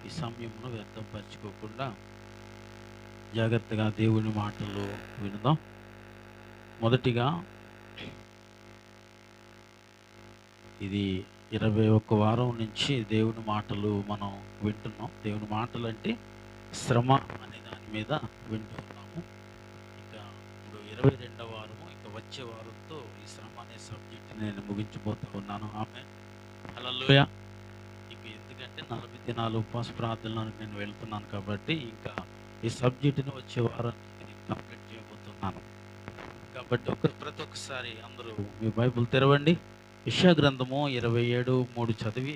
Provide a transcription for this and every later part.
ఈ సమయమును వ్యర్థపరచుకోకుండా జాగ్రత్తగా దేవుని మాటలు వినుదాం. మొదటిగా ఇది 21 వారం నుంచి దేవుని మాటలు మనం వింటున్నాం. దేవుని మాటలు అంటే శ్రమ అనే దాని మీద వింటున్నాము. ఇంకా ఇప్పుడు 22వ వారము, ఇంకా వచ్చే వారంతో ఈ శ్రమ అనే సబ్జెక్ట్ నేను ముగించబోతూ ఉన్నాను. ఆమేన్. హల్లెలూయా. ఎందుకంటే 40 దినాలు ఉపవాస ప్రార్థనలకు నేను వెళ్తున్నాను కాబట్టి ఇంకా ఈ సబ్జెక్టుని వచ్చే వారానికి నేను కంప్లీట్ చేయబోతున్నాను. కాబట్టి ప్రతి ఒక్కసారి అందరూ మీ బైబిల్ తెరవండి. యెషయా గ్రంథము 27:3 చదివి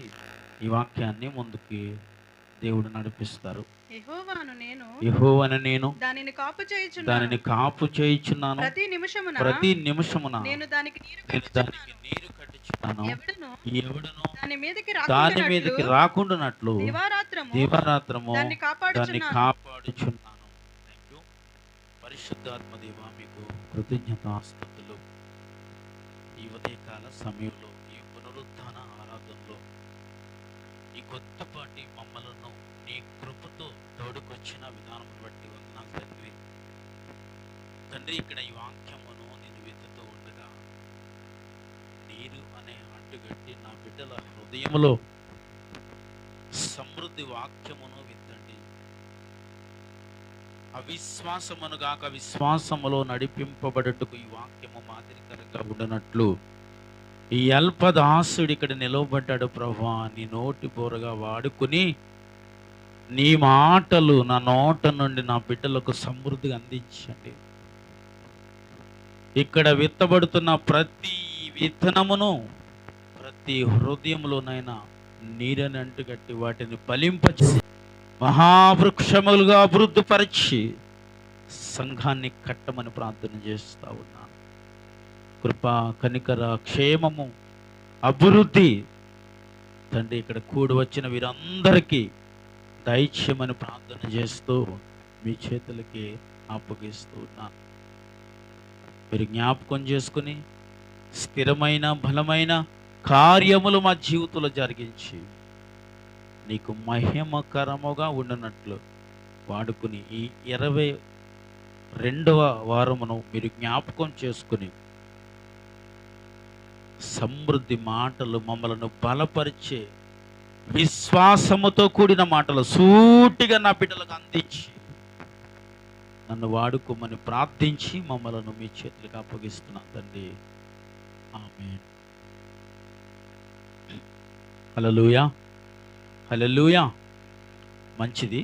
ఈ వాక్యాన్ని ముందుకి దేవుడు నడిపిస్తారు. యెహోవాను నేను దానిని కాపు చేయుచున్నాను, ప్రతి నిమిషమున నేను దానికి నీరు కట్టించున్నాను, ఎవడును దాని మీదకి రాకుండానట్లు దివారాత్రము దాన్ని కాపాడుచున్నాను. పరిశుద్ధాత్మ దేవా, మీకు కృతజ్ఞతాస్తుతులు. ఈ ఉదయకాల సమయంలో ఈ పునరుత్థాన ఆరాధనలో ఈ కొత్తపాటి మమ్మలను నీ కృపతో తోడుకొచ్చిన విధానం బట్టి వందనాలు తండ్రి. తండ్రి, ఇక్కడ ఈ వాక్యమును నేను విత్తుతూ ఉండగా నీరు అనే అడ్డుగట్టి నా బిడ్డల హృదయములో సమృద్ధి వాక్యమును విత్తండి. అవిశ్వాసమునుగాక విశ్వాసములో నడిపింపబడుటకు ఈ వాక్యము మాదిరికరంగా ఉండనట్లు ఈ అల్పదాసుడు ఇక్కడ నిలవబడ్డాడు. ప్రభువా, నీ నోటి బోరగా వాడుకుని నీ మాటలు నా నోట నుండి నా బిడ్డలకు సమృద్ధిగా అందించండి. ఇక్కడ విత్తబడుతున్న ప్రతి విత్తనమును ప్రతి హృదయంలోనైనా నీరని అంటుకట్టి వాటిని ఫలింపచేసి మహావృక్షములుగా అభివృద్ధిపరిచి సంఘాన్ని కట్టమని ప్రార్థన చేస్తా ఉన్నాను. కృప, కనికర, క్షేమము, అభివృద్ధి తండ్రి ఇక్కడ కూడి వచ్చిన వీరందరికీ దైత్యమని ప్రార్థన చేస్తూ మీ చేతులకి అప్పగిస్తూ ఉన్నాను. మీరు జ్ఞాపకం చేసుకుని స్థిరమైన బలమైన కార్యములు మా జీవితంలో జరిగించి నీకు మహిమకరముగా ఉండునట్లు వాడుకుని ఈ 22వ వారమును మీరు జ్ఞాపకం చేసుకుని సమృద్ధి మాటలు మమ్మలను బలపరిచే విశ్వాసముతో కూడిన మాటలు సూటిగా నా బిడ్డలకు అందించి నన్ను వాడుకోమని ప్రార్థించి మమ్మలను మీ చేతులకు అప్పగిస్తున్నాను తండ్రి. ఆమేన్. హల్లెలూయా, హల్లెలూయా. మంచిది.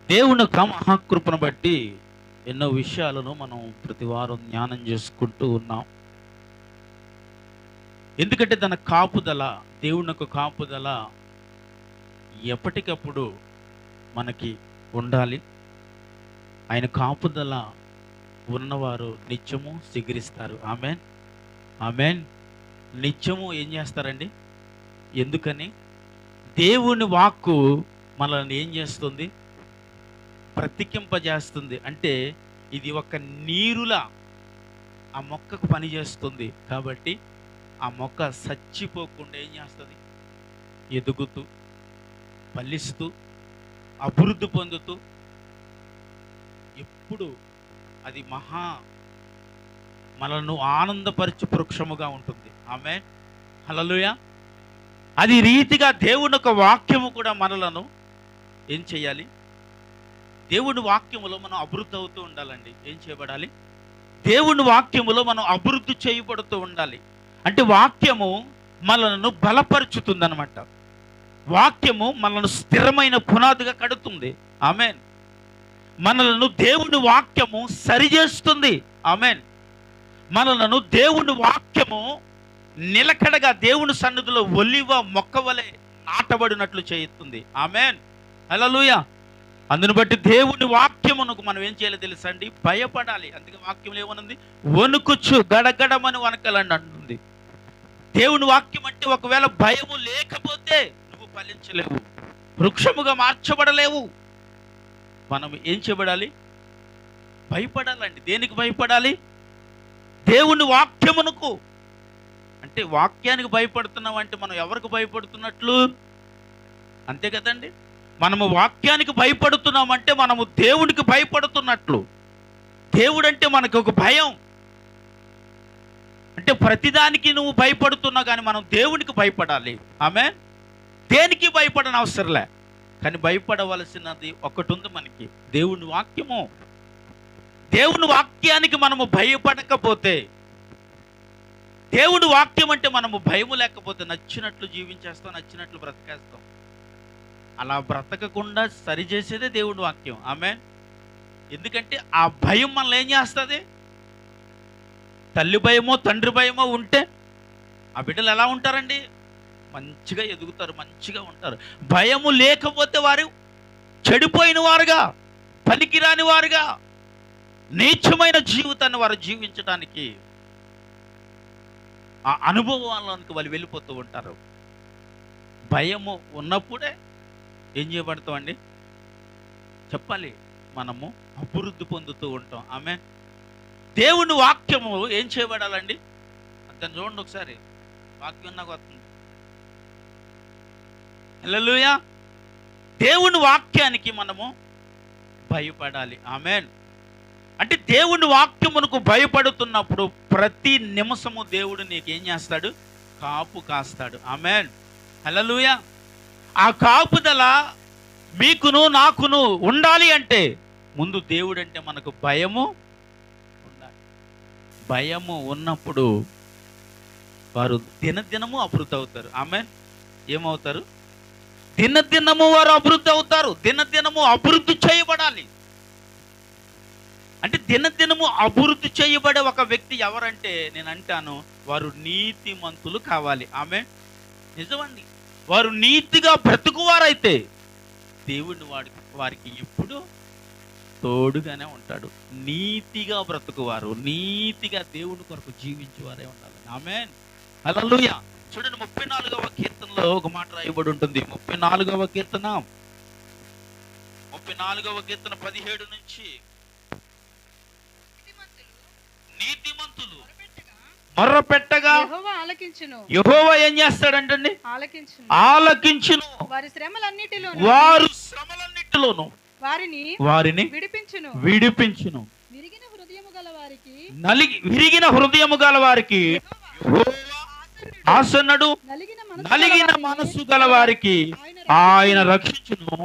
దేవుని యొక్క మహాకృపను బట్టి ఎన్నో విషయాలను మనం ప్రతి వారం జ్ఞానం చేసుకుంటూ ఉన్నాం. ఎందుకంటే తన కాపుదల, దేవుని యొక్క కాపుదల ఎప్పటికప్పుడు మనకి ఉండాలి. ఆయన కాపుదల ఉన్నవారు నిత్యము సిగిరిస్తారు. ఆమేన్, ఆమేన్. నిత్యము ఏం చేస్తారండి? ఎందుకని? దేవుని వాక్కు మనల్ని ఏం చేస్తుంది? బ్రతికింపజేస్తుంది. అంటే ఇది ఒక నీరులా ఆ మొక్కకు పని చేస్తుంది. కాబట్టి ఆ మొక్క చచ్చిపోకుండా ఏం చేస్తుంది? ఎదుగుతూ, ఫలిస్తూ, అభివృద్ధి పొందుతూ ఎప్పుడు అది మనను ఆనందపరచు వృక్షముగా ఉంటుంది. ఆమేన్, హల్లెలూయా. అది రీతిగా దేవుని యొక్క వాక్యము కూడా మనలను ఏం చేయాలి? దేవుని వాక్యములో మనం అభివృద్ధి అవుతూ ఉండాలండి. ఏం చేయబడాలి? దేవుని వాక్యములో మనం అభివృద్ధి చేయబడుతూ ఉండాలి. అంటే వాక్యము మనలను బలపరుచుతుంది అన్నమాట. వాక్యము మనలను స్థిరమైన పునాదిగా కడుతుంది. ఆమేన్. మనలను దేవుని వాక్యము సరిచేస్తుంది. ఆమేన్. మనలను దేవుని వాక్యము నిలకడగా దేవుని సన్నిధిలో ఒలివ మొక్క వలె నాటబడినట్లు చేస్తుంది. ఆమేన్, హల్లెలూయా. అందుని బట్టి దేవుని వాక్యమునకు మనం ఏం చేయాలో తెలుసండి? భయపడాలి. అందుకే వాక్యంలో ఏమనుంది? వణుకుచ్చు గడగడమని వనకలండి అంటుంది. దేవుని వాక్యం అంటే ఒకవేళ భయము లేకపోతే నువ్వు ఫలించలేవు, వృక్షముగా మార్చబడలేవు. మనం ఏం చేయబడాలి? భయపడాలండి. దేనికి భయపడాలి? దేవుని వాక్యమునకు. అంటే వాక్యానికి భయపడుతున్నాం అంటే మనం ఎవరికి భయపడుతున్నట్లు? అంతే కదండి. మనము వాక్యానికి భయపడుతున్నామంటే మనము దేవునికి భయపడుతున్నట్లు. దేవుడంటే మనకు ఒక భయం. అంటే ప్రతిదానికి నువ్వు భయపడుతున్నావు, కానీ మనం దేవునికి భయపడాలి. ఆమేన్. దేనికి భయపడని అవసరంలే, కానీ భయపడవలసినది ఒకటి ఉంది మనకి, దేవుని వాక్యము. దేవుని వాక్యానికి మనము భయపడకపోతే, దేవుని వాక్యం అంటే మనము భయము లేకపోతే నచ్చినట్లు జీవించేస్తాం, నచ్చినట్లు బ్రతికేస్తాం. అలా బ్రతకకుండా సరిచేసేదే దేవుని వాక్యం. ఆమేన్. ఎందుకంటే ఆ భయం మనల్ని ఏం చేస్తుంది? తల్లి భయమో తండ్రి భయమో ఉంటే ఆ బిడ్డలు ఎలా ఉంటారండి? మంచిగా ఎదుగుతారు, మంచిగా ఉంటారు. భయము లేకపోతే వారు చెడిపోయిన వారుగా, పనికిరాని వారుగా, నీచమైన జీవితాన్ని వారు జీవించడానికి ఆ అనుభవాల్లోనికి వాళ్ళు వెళ్ళిపోతూ ఉంటారు. భయము ఉన్నప్పుడే ఏం చేయబడతామండి? చెప్పాలి, మనము అభివృద్ధి పొందుతూ ఉంటాం. ఆమె దేవుని వాక్యము ఏం చేయబడాలండి? దాన్ని చూడండి ఒకసారి. వాక్యం నాకు వస్తుంది. హల్లెలూయా. దేవుని వాక్యానికి మనము భయపడాలి. ఆమేన్. అంటే దేవుని వాక్యమునకు భయపడుతున్నప్పుడు ప్రతి నిమిషము దేవుడు నీకు ఏం చేస్తాడు? కాపు కాస్తాడు. ఆమేన్. హల్లెలూయా. ఆ కాపుదల మీకును నాకును ఉండాలి అంటే ముందు దేవుడు అంటే మనకు భయము ఉండాలి. భయము ఉన్నప్పుడు వారు దినదినము అభివృద్ధి అవుతారు. ఆమేన్. ఏమవుతారు? దినదినము వారు అభివృద్ధి అవుతారు. దినదినము అభివృద్ధి చేయబడాలి. అంటే దినదినము అభివృద్ధి చేయబడే ఒక వ్యక్తి ఎవరంటే నేను అంటాను, వారు నీతిమంతులు కావాలి. ఆమె నిజమండి. వారు నీతిగా బ్రతుకువారైతే దేవుని వారికి ఎప్పుడు తోడుగానే ఉంటాడు. నీతిగా బ్రతుకువారు, నీతిగా దేవుని కొరకు జీవించేవారే ఉండాలి. ఆమేన్. హల్లెలూయా. చూడండి 34వ కీర్తనలో ఒక మాట రాయబడి ఉంటుంది. 34వ కీర్తన 17 నుంచి, నీతిమంతులు మొర్రపెట్టగా యెహోవా ఏం చేస్తాడంటండి? ఆలకించును. వారు శ్రమలన్నిటిలోను వారిని విడిపించును. విరిగిన హృదయము గల వారికి ఆసన్నుడు, నలిగిన మనస్సు గల వారికి ఆయన రక్షించును.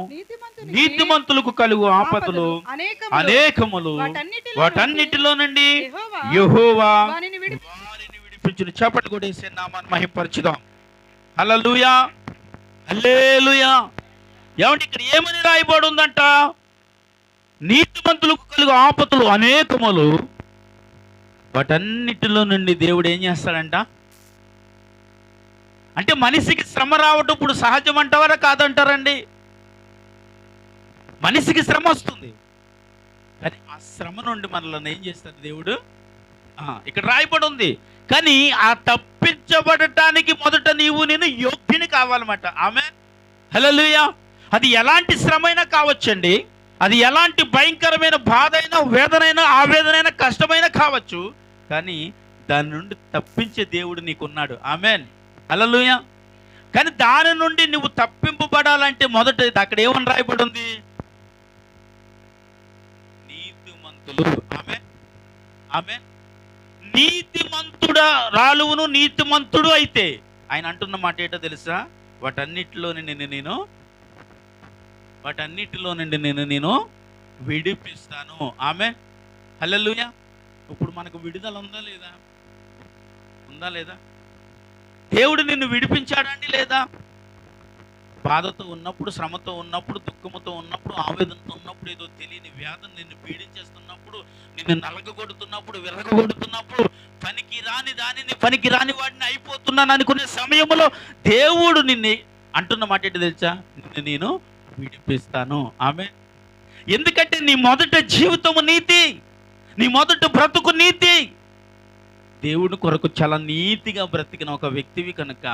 నీతిమంతులకు కలుగు ఆపదలు అనేకములు, వాటన్నిటిలో నుండి యెహోవా వారిని విడిపించును. చప్పట్లు కొట్టేసి నామాన్ని మహిమపరచుదాం. హల్లెలూయా, హల్లెలూయా. ఏమంటే ఇక్కడ ఏమని రాయబడి ఉందంట? నీతిమంతులకు కలుగు ఆపదలు అనేకములు, వాటన్నిటిలో నుండి దేవుడు ఏం చేస్తాడంట? అంటే మనిషికి శ్రమ రావటం ఇప్పుడు సహజం అంటారా కాదంటారండి? మనిషికి శ్రమ వస్తుంది, కానీ ఆ శ్రమ నుండి మనల్ని ఏం చేస్తాడు దేవుడు? ఇక్కడ రాయబడి ఉంది. కానీ ఆ తప్పించబడటానికి మొదట నేను యోగ్యుని కావాలన్నమాట. ఆమె హల్లెలూయా. అది ఎలాంటి శ్రమైనా కావచ్చండి, అది ఎలాంటి భయంకరమైన బాధ అయినా, వేదనైనా, ఆవేదనైనా, కష్టమైనా కావచ్చు, కానీ దాని నుండి తప్పించే దేవుడు నీకున్నాడు. ఆమెన్. హల్లెలూయా. కానీ దాని నుండి నువ్వు తప్పింపబడాలంటే మొదట అక్కడ ఏమని రాయబడి ఉంది? నీతిమంతులు. ఆమేన్, ఆమేన్. నీతిమంతుడా రాలువును, నీతిమంతుడు అయితే ఆయన అంటున్న మాట ఏంటో తెలుసా? వాటన్నిటిలో నుండి నేను విడిపిస్తాను. ఆమేన్. హల్లెలూయా. ఇప్పుడు మనకు విడుదల ఉందా లేదా? ఉందా లేదా? దేవుడు నిన్ను విడిపించాడండి లేదా? బాధతో ఉన్నప్పుడు, శ్రమతో ఉన్నప్పుడు, దుఃఖముతో ఉన్నప్పుడు, ఆవేదనతో ఉన్నప్పుడు, ఏదో తెలియని వ్యాధులు నిన్ను పీడించేస్తున్నప్పుడు, నిన్ను నలగగొడుతున్నప్పుడు, విరగగొడుతున్నప్పుడు, పనికి రాని వాడిని అయిపోతున్నాను అనుకునే సమయంలో దేవుడు నిన్ను అంటున్న మాట ఏంటి తెలుసా? నిన్ను నేను విడిపిస్తాను. ఆమె ఎందుకంటే నీ మొదట జీవితము నీతి, నీ మొదట బ్రతుకు నీతి. దేవుని కొరకు చాలా నీతిగా బ్రతికిన ఒక వ్యక్తివి కనుక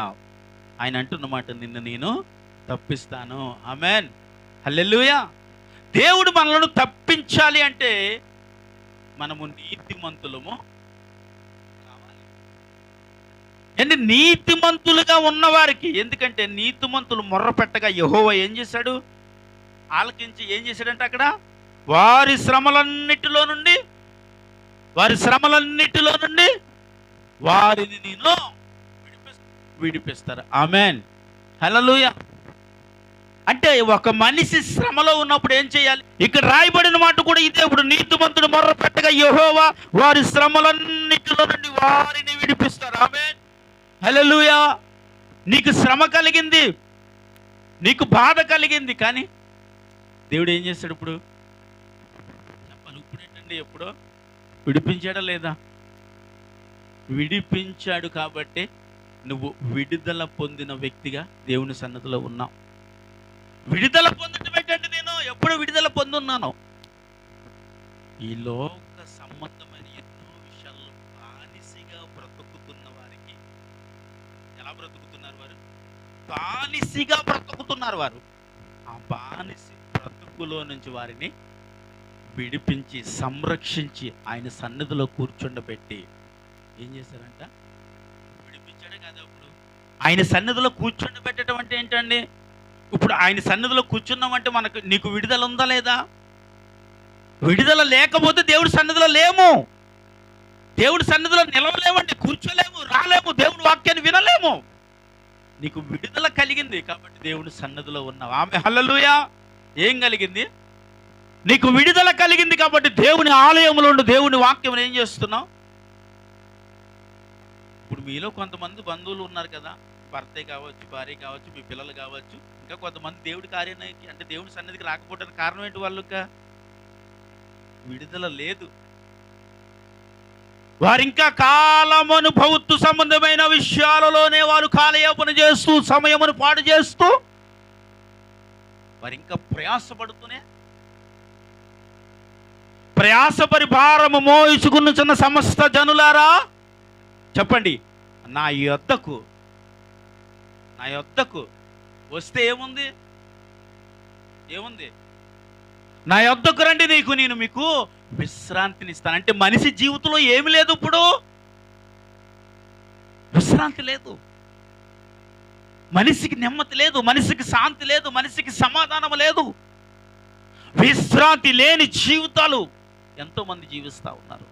ఆయన అంటున్నమాట, నిన్ను నేను తప్పిస్తాను. ఆమేన్. హల్లెలూయా. దేవుడు మనలను తప్పించాలి అంటే మనము నీతిమంతులము కావాలి. అంటే నీతిమంతులుగా ఉన్నవారికి, ఎందుకంటే నీతిమంతులు మొర్రపెట్టగా యెహోవా ఏం చేశాడు? ఆలకించి ఏం చేశాడంటే అక్కడ వారి శ్రమలన్నిటిలో నుండి వారిని నేను విడిపిస్తారు. ఆమెన్, హల్లెలూయా. అంటే ఒక మనిషి శ్రమలో ఉన్నప్పుడు ఏం చేయాలి? ఇక్కడ రాయబడిన మాట కూడా ఇదే. ఇప్పుడు నీతిమంతుడు మొర్ర పెట్టగా యెహోవా వారి శ్రమలన్నిటిలో నుండి వారిని విడిపిస్తారు. ఆమెన్, హల్లెలూయా. నీకు శ్రమ కలిగింది, నీకు బాధ కలిగింది, కానీ దేవుడు ఏం చేస్తాడు? ఇప్పుడు చెప్పాలి. ఇప్పుడు ఏంటండి? ఎప్పుడో విడిపించాడా లేదా? విడిపించాడు. కాబట్టి నువ్వు విడుదల పొందిన వ్యక్తిగా దేవుని సన్నిధిలో ఉన్నావు. విడుదల పొందటం ఏంటంటే నేను ఎప్పుడు విడుదల పొందున్నాను. ఈ లోక సంబంధమైన ఎన్నో విషయాల్లో బానిసగా బ్రతుకుతున్న వారికి ఎలా బ్రతుకుతున్నారు? వారు బానిసగా బ్రతుకుతున్నారు. వారు ఆ బానిస బ్రతుకులో నుంచి వారిని విడిపించి సంరక్షించి ఆయన సన్నిధిలో కూర్చుండబెట్టి ఏం చేశారంట? విడిపించాడే కదా. ఇప్పుడు ఆయన సన్నిధిలో కూర్చుండబెట్టడం అంటే ఏంటండి? ఇప్పుడు ఆయన సన్నిధిలో కూర్చున్నామంటే నీకు విడుదల ఉందా లేదా? విడుదల లేకపోతే దేవుడి సన్నిధిలో లేము. దేవుడి సన్నిధిలో నిలవలేమండి, కూర్చోలేము, రాలేము, దేవుడి వాక్యాన్ని వినలేము. నీకు విడుదల కలిగింది కాబట్టి దేవుడి సన్నిధిలో ఉన్నావు. ఆమె, హల్లెలూయా. ఏం కలిగింది? నీకు విడుదల కలిగింది కాబట్టి దేవుని ఆలయంలో ఉండి దేవుని వాక్యం ఏం చేస్తున్నావు? ఇప్పుడు మీలో కొంతమంది బంధువులు ఉన్నారు కదా, భర్త కావచ్చు, భార్య కావచ్చు, మీ పిల్లలు కావచ్చు, ఇంకా కొంతమంది దేవుడి కార్యానికి అంటే దేవుడి సన్నిధికి రాకపోవడానికి కారణం ఏంటి? వాళ్ళకి విడుదల లేదు. వారింకా కాలమనుభవత్తు సంబంధమైన విషయాలలోనే వారు కాలయాపన చేస్తూ సమయమును పాడు చేస్తూ వారింకా ప్రయాసపరి భారము మోయించుకున్న సమస్త జనులారా చెప్పండి, నా యొద్దకు వస్తే ఏముంది? నా యొద్దకు రండి, నేను మీకు విశ్రాంతిని ఇస్తాను. అంటే మనిషి జీవితంలో ఏమి లేదు, ఇప్పుడు విశ్రాంతి లేదు, మనిషికి నెమ్మది లేదు, మనిషికి శాంతి లేదు, మనిషికి సమాధానం లేదు. విశ్రాంతి లేని జీవితాలు ఎంతోమంది జీవిస్తూ ఉన్నారు.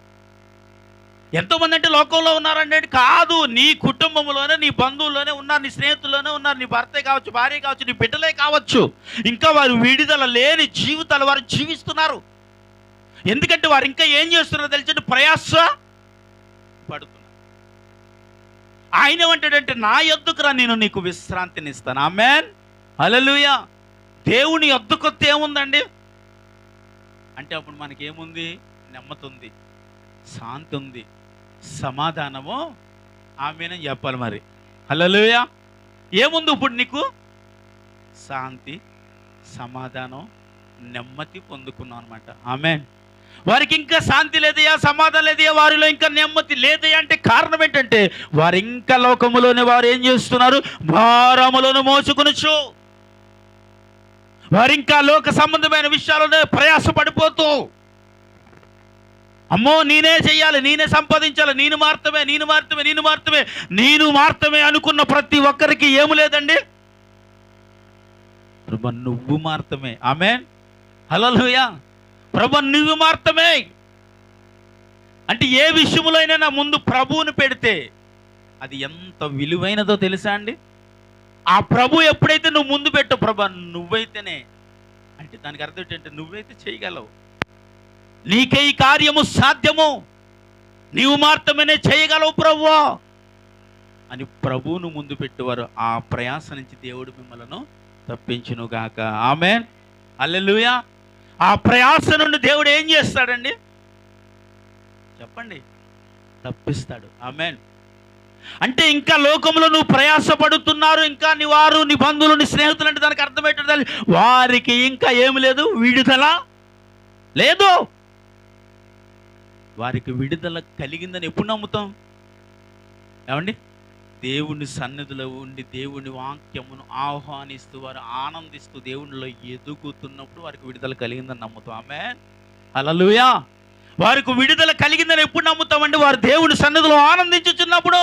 ఎంతోమంది అంటే లోకంలో ఉన్నారంటే కాదు, నీ కుటుంబంలోనే, నీ బంధువుల్లోనే ఉన్నారు, నీ స్నేహితుల్లోనే ఉన్నారు, నీ భర్తే కావచ్చు, భార్య కావచ్చు, నీ బిడ్డలే కావచ్చు. ఇంకా వారు విడుదల లేని జీవితాలు వారు జీవిస్తున్నారు. ఎందుకంటే వారు ఇంకా ఏం చేస్తున్నారో తెలిసి ప్రయాస పడుతున్నారు. ఆయన ఏమంటాడంటే నా యొద్దకు రా, నేను నీకు విశ్రాంతిని ఇస్తాను. ఆమేన్, హల్లెలూయా. దేవుని యొద్దకు వస్తే ఏముందండి అంటే అప్పుడు మనకేముంది? నెమ్మది ఉంది, శాంతి ఉంది, సమాధానము. ఆమేనని చెప్పాలి మరి. హల్లెలూయా. ఏముంది ఇప్పుడు? నీకు శాంతి, సమాధానం, నెమ్మది పొందుకున్నాం అనమాట. ఆమేన్. వారికి ఇంకా శాంతి లేదయా, సమాధానం లేదయా, వారిలో ఇంకా నెమ్మది లేదయా అంటే కారణం ఏంటంటే వారు ఇంకా లోకములోనే వారు ఏం చేస్తున్నారు? భారములను మోసుకొనుచు వారు ఇంకా లోక సంబంధమైన విషయాలనే ప్రయాసపడిపోతూ, అమ్మో నేనే చెయ్యాలి, నేనే సంపాదించాలి, నేను మాత్రమే అనుకున్న ప్రతి ఒక్కరికి ఏమి లేదండి, ప్రభు నువ్వు మాత్రమే. ఆమేన్, హల్లెలూయా. ప్రభు నువ్వు మాత్రమే అంటే ఏ విషయంలో అయినా ముందు ప్రభువుని పెడితే అది ఎంత విలువైనదో తెలుసా అండి? ఆ ప్రభు ఎప్పుడైతే నువ్వు ముందు పెట్టు, ప్రభు నువ్వైతేనే అంటే దానికి అర్థం ఏంటంటే నువ్వైతే చేయగలవు, నీకే ఈ కార్యము సాధ్యము, నీవు మాత్రమే చేయగలవు ప్రభు అని ప్రభువును ముందు పెట్టేవారు. ఆ ప్రయాస నుంచి దేవుడు మిమ్మలను తప్పించునుగాక. ఆమేన్, హల్లెలూయా. ఆ ప్రయాస నుండి దేవుడు ఏం చేస్తాడండి చెప్పండి? తప్పిస్తాడు. ఆమేన్. అంటే ఇంకా లోకంలో నువ్వు ప్రయాసపడుతున్నారు, ఇంకా నీ వారు, నీ బంధువులు, నీ స్నేహితులు అంటే దానికి అర్థమేంటంటే వారికి ఇంకా ఏమి లేదు, విడుదల లేదు. వారికి విడుదల కలిగిందని ఎప్పుడు నమ్ముతాం? ఏమండి? దేవుని సన్నిధిలో ఉండి దేవుని వాక్యమును ఆహ్వానిస్తూ వారు ఆనందిస్తూ దేవునిలో ఎదుగుతున్నప్పుడు వారికి విడుదల కలిగిందని నమ్ముతాం. ఆమేన్, హల్లెలూయా. వారికి విడుదల కలిగిందని ఎప్పుడు నమ్ముతామండి? వారు దేవుని సన్నిధిలో ఆనందించుచున్నప్పుడు.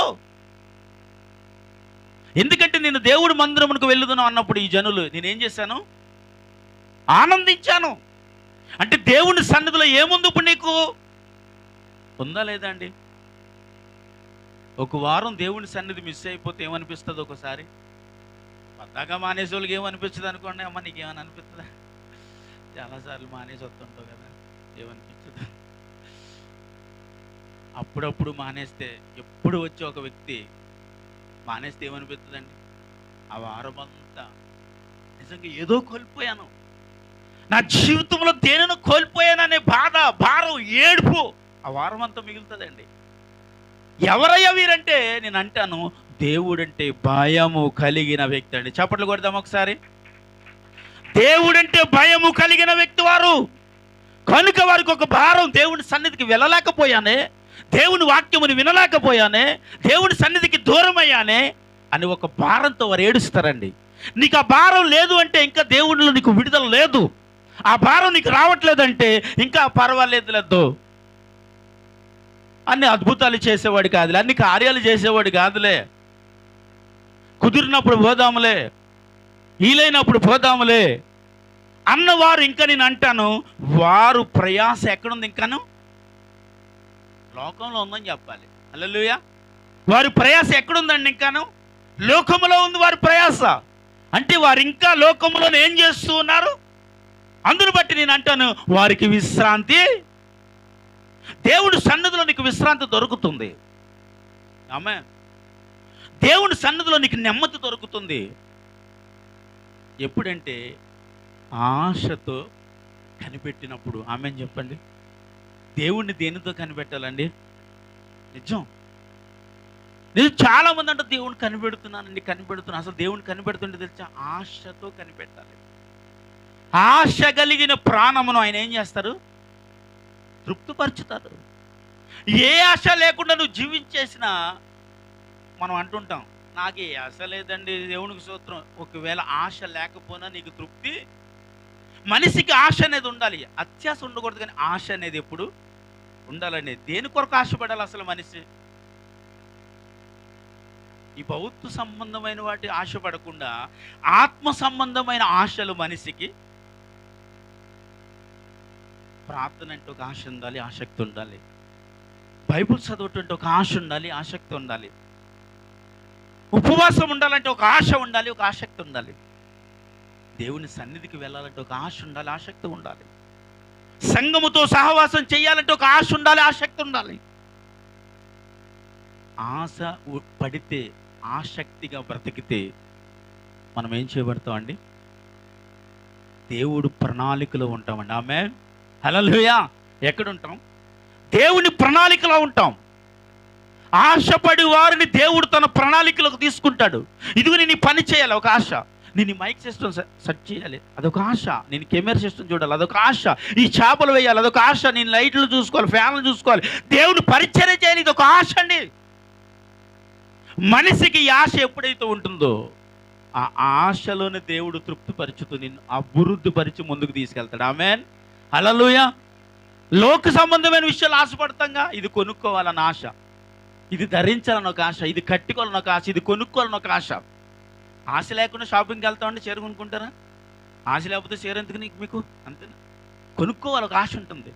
ఎందుకంటే నేను దేవుడి మందిరమునకు వెళ్ళుదును అన్నప్పుడు ఈ జనులు నేనేం చేశాను? ఆనందించాను. అంటే దేవుని సన్నిధిలో ఏముంది ఇప్పుడు నీకు? ఉందా లేదా అండి? ఒక వారం దేవుని సన్నిధి మిస్ అయిపోతే ఏమనిపిస్తుంది? ఒకసారి పద్దాక మానేసే వాళ్ళకి ఏమనిపించదు అనుకోండి. అమ్మ నీకేమని అనిపిస్తుందా? చాలాసార్లు మానేసి వస్తుంటావు కదా, ఏమనిపించదు. అప్పుడప్పుడు మానేస్తే, ఎప్పుడు వచ్చే ఒక వ్యక్తి మానేస్తే ఏమనిపిస్తుందండి? ఆ వారం అంతా నిజంగా ఏదో కోల్పోయాను, నా జీవితంలో దేనినో కోల్పోయాననే బాధ, భారం, ఏడుపు ఆ వారం అంతా మిగులుతుందండి. ఎవరయ్యా వీరంటే నేను అంటాను, దేవుడంటే భయము కలిగిన వ్యక్తి అండి. చప్పట్లు కొడదాం ఒకసారి. దేవుడంటే భయము కలిగిన వ్యక్తి వారు. కనుక వారికి ఒక భారం, దేవుని సన్నిధికి వెళ్ళలేకపోయానే, దేవుని వాక్యముని వినలేకపోయానే, దేవుని సన్నిధికి దూరం అయ్యానే అని ఒక భారంతో వారు ఏడుస్తారండి. నీకు ఆ భారం లేదు అంటే ఇంకా దేవుడిలో నీకు విడుదల లేదు. ఆ భారం నీకు రావట్లేదంటే ఇంకా పర్వాలేదు లేదు, అన్ని అద్భుతాలు చేసేవాడు కాదులే, అన్ని కార్యాలు చేసేవాడు కాదులే, కుదిరినప్పుడు పోదాములే, వీలైనప్పుడు పోదాములే అన్నవారు ఇంకా నేను అంటాను, వారు ప్రయాస ఎక్కడుంది? ఇంకాను లోకంలో ఉందని చెప్పాలి. హల్లెలూయా. వారి ప్రయాస ఎక్కడుందండి? ఇంకాను లోకములో ఉంది వారి ప్రయాస. అంటే వారు ఇంకా లోకములో ఏం చేస్తూ ఉన్నారు? అందును బట్టి నేను అంటాను, వారికి విశ్రాంతి, దేవుని సన్నిధిలో నీకు విశ్రాంతి దొరుకుతుంది. ఆమె దేవుని సన్నిధిలో నీకు నెమ్మది దొరుకుతుంది. ఎప్పుడంటే ఆశతో కనిపెట్టినప్పుడు. ఆమెను చెప్పండి. దేవుణ్ణి దేనితో కనిపెట్టాలండి? నిజం. నేను చాలామంది అంటే దేవుణ్ణి కనిపెడుతున్నానండి, కనిపెడుతున్నాను. అసలు దేవుణ్ణి కనిపెడుతుంటే తెలుసా? ఆశతో కనిపెట్టాలి. ఆశ కలిగిన ప్రాణమును ఆయన ఏం చేస్తారు? తృప్తిపరుచుతారు. ఏ ఆశ లేకుండా నువ్వు జీవించేసినా మనం అంటుంటాం, నాకు ఏ ఆశ లేదండి, దేవునికి స్తోత్రం. ఒకవేళ ఆశ లేకపోయినా నీకు తృప్తి. మనిషికి ఆశ అనేది ఉండాలి, అత్యాశ ఉండకూడదు. కానీ ఆశ అనేది ఎప్పుడు ఉండాలండి. దేని కొరకు ఆశపడాలి అసలు మనిషి? ఈ భౌతిక సంబంధమైన వాటి ఆశపడకుండా ఆత్మ సంబంధమైన ఆశలు మనిషికి. ప్రార్థన అంటే ఒక ఆశ ఉండాలి, ఆసక్తి ఉండాలి. బైబుల్ చదవటంటే ఒక ఆశ ఉండాలి, ఆసక్తి ఉండాలి. ఉపవాసం ఉండాలంటే ఒక ఆశ ఉండాలి, ఒక ఆసక్తి ఉండాలి. దేవుని సన్నిధికి వెళ్ళాలంటే ఒక ఆశ ఉండాలి, ఆసక్తి ఉండాలి. సంఘముతో సహవాసం చేయాలంటే ఒక ఆశ ఉండాలి, ఆసక్తి ఉండాలి. ఆశ పడితే, ఆసక్తిగా బ్రతికితే మనం ఏం చేయబడతాం అండి? దేవుడు ప్రణాళికలో ఉంటామండి. ఆమేన్. హల్లెలూయా. ఎక్కడుంటాం? దేవుని ప్రణాళికలో ఉంటాం. ఆశపడి వారిని దేవుడు తన ప్రణాళికలోకి తీసుకుంటాడు. ఇదిగో నేను ఈ పని చేయాలి, ఒక ఆశ. నేను ఈ మైక్ సిస్టమ్ సెట్ చేయాలి, అదొక ఆశ. నేను కెమెరా సిస్టమ్ చూడాలి, అదొక ఆశ. ఈ చేపలు వేయాలి, అదొక ఆశ. నేను లైట్లు చూసుకోవాలి, ఫ్యాన్లు చూసుకోవాలి, దేవుని పరిచర్య చేయాలి, ఇది ఒక ఆశ అండి. మనిషికి ఈ ఆశ ఎప్పుడైతే ఉంటుందో ఆ ఆశలోనే దేవుడు తృప్తిపరుచుతూ నిన్ను అభివృద్ధి పరిచి ముందుకు తీసుకెళ్తాడు. ఆమేన్. హల్లెలూయా. లోక సంబంధమైన విషయాలు ఆశపడతాంగా. ఇది కొనుక్కోవాలన్న ఆశ, ఇది ధరించాలని ఒక ఆశ, ఇది కట్టుకోవాలని ఒక ఆశ, ఇది కొనుక్కోవాలని ఒక ఆశ. ఆశ లేకుండా షాపింగ్కి వెళ్తామంటే చీర కొనుక్కుంటారా? ఆశ లేకపోతే చీర ఎందుకు మీకు? అంతేనా? కొనుక్కోవాలి, ఒక ఆశ ఉంటుంది.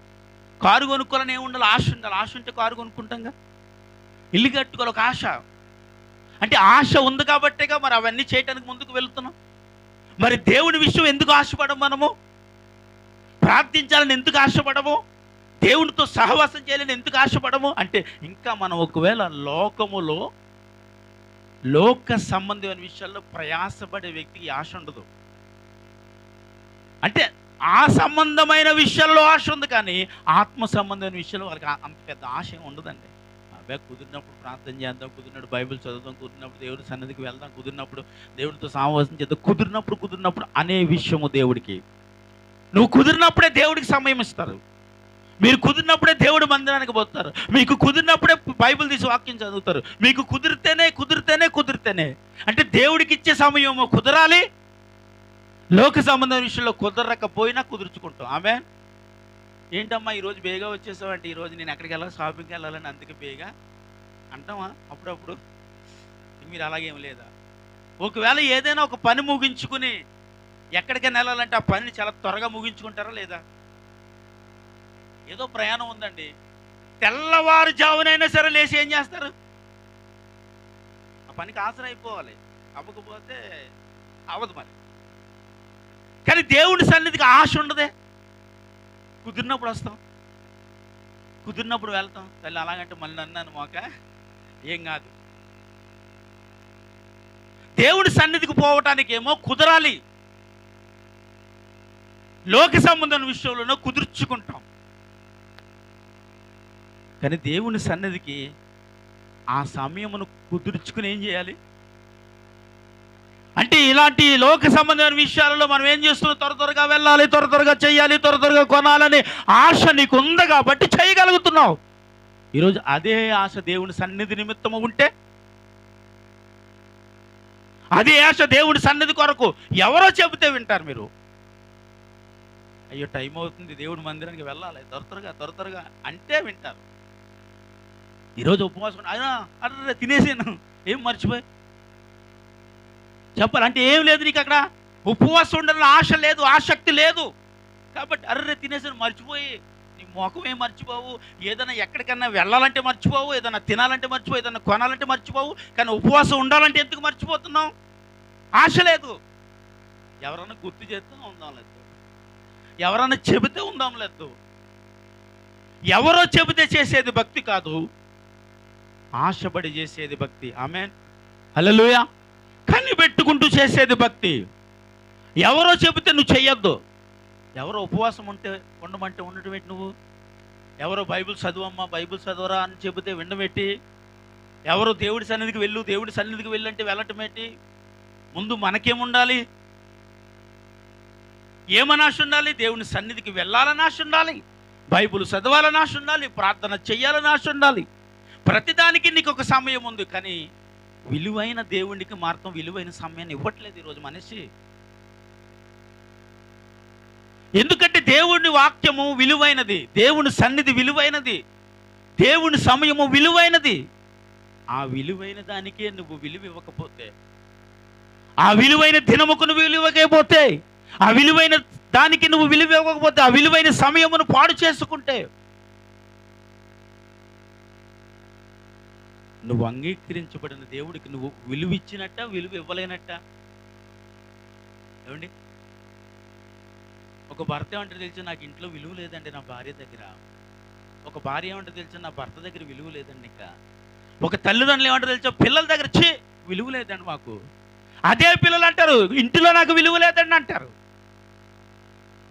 కారు కొనుక్కోవాలని ఏముండాలి? ఆశ ఉండాలి. ఆశ ఉంటే కారు కొనుక్కుంటాంగా. ఇల్లు కట్టుకోవాలి, ఒక ఆశ. అంటే ఆశ ఉంది కాబట్టేగా మరి అవన్నీ చేయటానికి ముందుకు వెళుతున్నాం. మరి దేవుని విషయం ఎందుకు ఆశపడము? మనము ప్రార్థించాలని ఎందుకు ఆశపడము? దేవునితో సహవాసం చేయాలని ఎందుకు ఆశపడము? అంటే ఇంకా మనం ఒకవేళ లోకములో లోక సంబంధమైన విషయాల్లో ప్రయాసపడే వ్యక్తికి ఆశ ఉండదు. అంటే ఆ సంబంధమైన విషయాల్లో ఆశ ఉంది, కానీ ఆత్మ సంబంధమైన విషయాల్లో వాళ్ళకి అంత పెద్ద ఆశ ఏమి ఉండదండి. అబ్బాయి కుదిరినప్పుడు ప్రార్థన చేద్దాం, కుదిరినప్పుడు బైబిల్ చదువుదాం, కుదిరినప్పుడు దేవుడి సన్నిధికి వెళ్దాం, కుదిరినప్పుడు దేవుడితో సహవాసం చేద్దాం, కుదిరినప్పుడు అనే విషయము దేవుడికి. నువ్వు కుదిరినప్పుడే దేవుడికి సమయం ఇస్తారు. మీరు కుదిరినప్పుడే దేవుడి మందిరానికి పోతారు. మీకు కుదిరినప్పుడే బైబిల్ తీసి వాక్యం చదువుతారు. మీకు కుదిరితేనే అంటే దేవుడికి ఇచ్చే సమయము కుదరాలి. లోక సంబంధమైన విషయంలో కుదరకపోయినా కుదుర్చుకుంటాం. ఆమేన్. ఏంటమ్మా ఈరోజు బేగా వచ్చేసావు అంటే, ఈరోజు నేను ఎక్కడికి వెళ్ళాలి, షాపింగ్కి వెళ్ళాలని అందుకే బేగా అంటామా? అప్పుడప్పుడు మీరు అలాగేం లేదా? ఒకవేళ ఏదైనా ఒక పని ముగించుకుని ఎక్కడికైనా వెళ్ళాలంటే ఆ పనిని చాలా త్వరగా ముగించుకుంటారా లేదా? ఏదో ప్రయాణం ఉందండి, తెల్లవారుజామునైనా సరే లేచి ఏం చేస్తారు? ఆ పనికి ఆసరైపోవాలి, అవ్వకపోతే అవ్వదు మరి. కానీ దేవుని సన్నిధికి ఆశ ఉండదే. కుదిరినప్పుడు వస్తాం, కుదిరినప్పుడు వెళ్తాం. తల్లి అలాగంటే మళ్ళీ అన్నాను మాక ఏం కాదు. దేవుడి సన్నిధికి పోవటానికి ఏమో కుదరాలి, లోక సంబంధం విషయంలోనూ కుదుర్చుకుంటాం. కానీ దేవుని సన్నిధికి ఆ సమయమును కుదుర్చుకుని ఏం చేయాలి అంటే, ఇలాంటి లోక సంబంధమైన విషయాలలో మనం ఏం చేస్తున్నాం? త్వరగా వెళ్ళాలి, త్వరగా చేయాలి, త్వరగా కొనాలని ఆశ నీకు ఉంది కాబట్టి చేయగలుగుతున్నావు. ఈరోజు అదే ఆశ దేవుని సన్నిధి నిమిత్తము ఉంటే, అదే ఆశ దేవుడి సన్నిధి కొరకు ఎవరో చెబితే వింటారు మీరు. అయ్యో టైం అవుతుంది, దేవుడి మందిరానికి వెళ్ళాలి, త్వరగా అంటే వింటారు. ఈరోజు ఉపవాసం అయినా అర్రే తినేసాను, ఏం మర్చిపోయి చెప్పాలంటే ఏం లేదు నీకు అక్కడ. ఉపవాసం ఉండాలని ఆశ లేదు, ఆసక్తి లేదు కాబట్టి అర్రే తినేసాను మర్చిపోయి. నీ ముఖం ఏం మర్చిపోవు, ఏదైనా ఎక్కడికన్నా వెళ్ళాలంటే మర్చిపోవు, ఏదైనా తినాలంటే మర్చిపోవు, ఏదైనా కొనాలంటే మర్చిపోవు. కానీ ఉపవాసం ఉండాలంటే ఎందుకు మర్చిపోతున్నావు? ఆశ లేదు. ఎవరన్నా గుర్తు చేస్తే ఉందాం లేదు, ఎవరన్నా చెబితే ఉందాం లేదు. ఎవరో చెబితే చేసేది భక్తి కాదు, ఆశపడి చేసేది భక్తి. ఆమేన్, హల్లెలూయా. కనిపెట్టుకుంటూ చేసేది భక్తి. ఎవరో చెబితే నువ్వు చెయ్యొద్దు. ఎవరో ఉపవాసం ఉంటే ఉండమంటే ఉండటం ఏంటి నువ్వు? ఎవరో బైబిల్ చదువమ్మా, బైబిల్ చదవరా అని చెబితే వినబెట్టి, ఎవరో దేవుడి సన్నిధికి వెళ్ళు, దేవుడి సన్నిధికి వెళ్ళంటే వెళ్ళటం ఏంటి? ముందు మనకేముండాలి? ఏమని ఆశ ఉండాలి? దేవుని సన్నిధికి వెళ్ళాలని ఆశ ఉండాలి, బైబిల్ చదవాలని ఆశ ఉండాలి, ప్రార్థన చెయ్యాలని ఆశ ఉండాలి. ప్రతిదానికి నీకు ఒక సమయం ఉంది. కానీ విలువైన దేవునికి మాత్రం విలువైన సమయాన్ని ఇవ్వట్లేదు ఈరోజు మనిషి. ఎందుకంటే దేవుని వాక్యము విలువైనది, దేవుని సన్నిధి విలువైనది, దేవుని సమయము విలువైనది. ఆ విలువైన దానికే నువ్వు విలువ ఇవ్వకపోతే, ఆ విలువైన దినముకు నువ్వు విలువ ఇవ్వకపోతే, ఆ విలువైన దానికి నువ్వు విలువ ఇవ్వకపోతే, ఆ విలువైన సమయమును పాడు చేసుకుంటే, నువ్వు అంగీకరించబడిన దేవుడికి నువ్వు విలువ ఇచ్చినట్ట, విలువ ఇవ్వలేనట్ట? ఏమండి, ఒక భర్త ఏమంటారు తెలిసి, నాకు ఇంట్లో విలువ లేదండి నా భార్య దగ్గర. ఒక భార్య ఏమంటారు తెలిసి, నా భర్త దగ్గర విలువ లేదండి. ఇంకా ఒక తల్లిదండ్రులు ఏమంటారు తెలుసా, పిల్లల దగ్గర విలువ లేదండి మాకు. అదే పిల్లలు అంటారు, ఇంటిలో నాకు విలువ లేదండి అంటారు.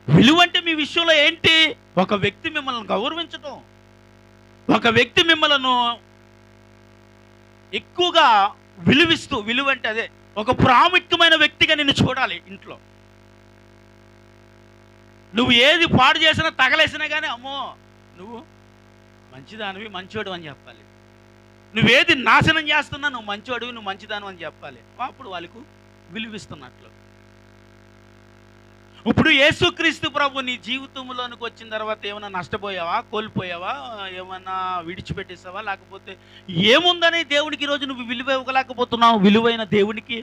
విలువ అంటే మీ విషయంలో ఏంటి? ఒక వ్యక్తి మిమ్మల్ని గౌరవించడం, ఒక వ్యక్తి మిమ్మల్ని ఎక్కువగా విలువిస్తూ, విలువ అంటే అదే ఒక ప్రాముఖ్యమైన వ్యక్తిగా నిన్ను చూడాలి ఇంట్లో. నువ్వు ఏది పాడు చేసినా, తగలేసినా కానీ అమ్మో నువ్వు మంచిదానివి, మంచోడు అని చెప్పాలి. నువ్వేది నాశనం చేస్తున్నా నువ్వు మంచోడివి, నువ్వు మంచిదాను అని చెప్పాలి. అప్పుడు వాళ్ళకు విలువిస్తున్నట్లు. ఇప్పుడు యేసుక్రీస్తు ప్రభు నీ జీవితంలోనికి వచ్చిన తర్వాత ఏమైనా నష్టపోయావా, కోల్పోయావా, ఏమన్నా విడిచిపెట్టేసావా? లేకపోతే ఏముందని దేవునికి ఈరోజు నువ్వు విలువ ఇవ్వలేకపోతున్నావు? విలువైన దేవునికి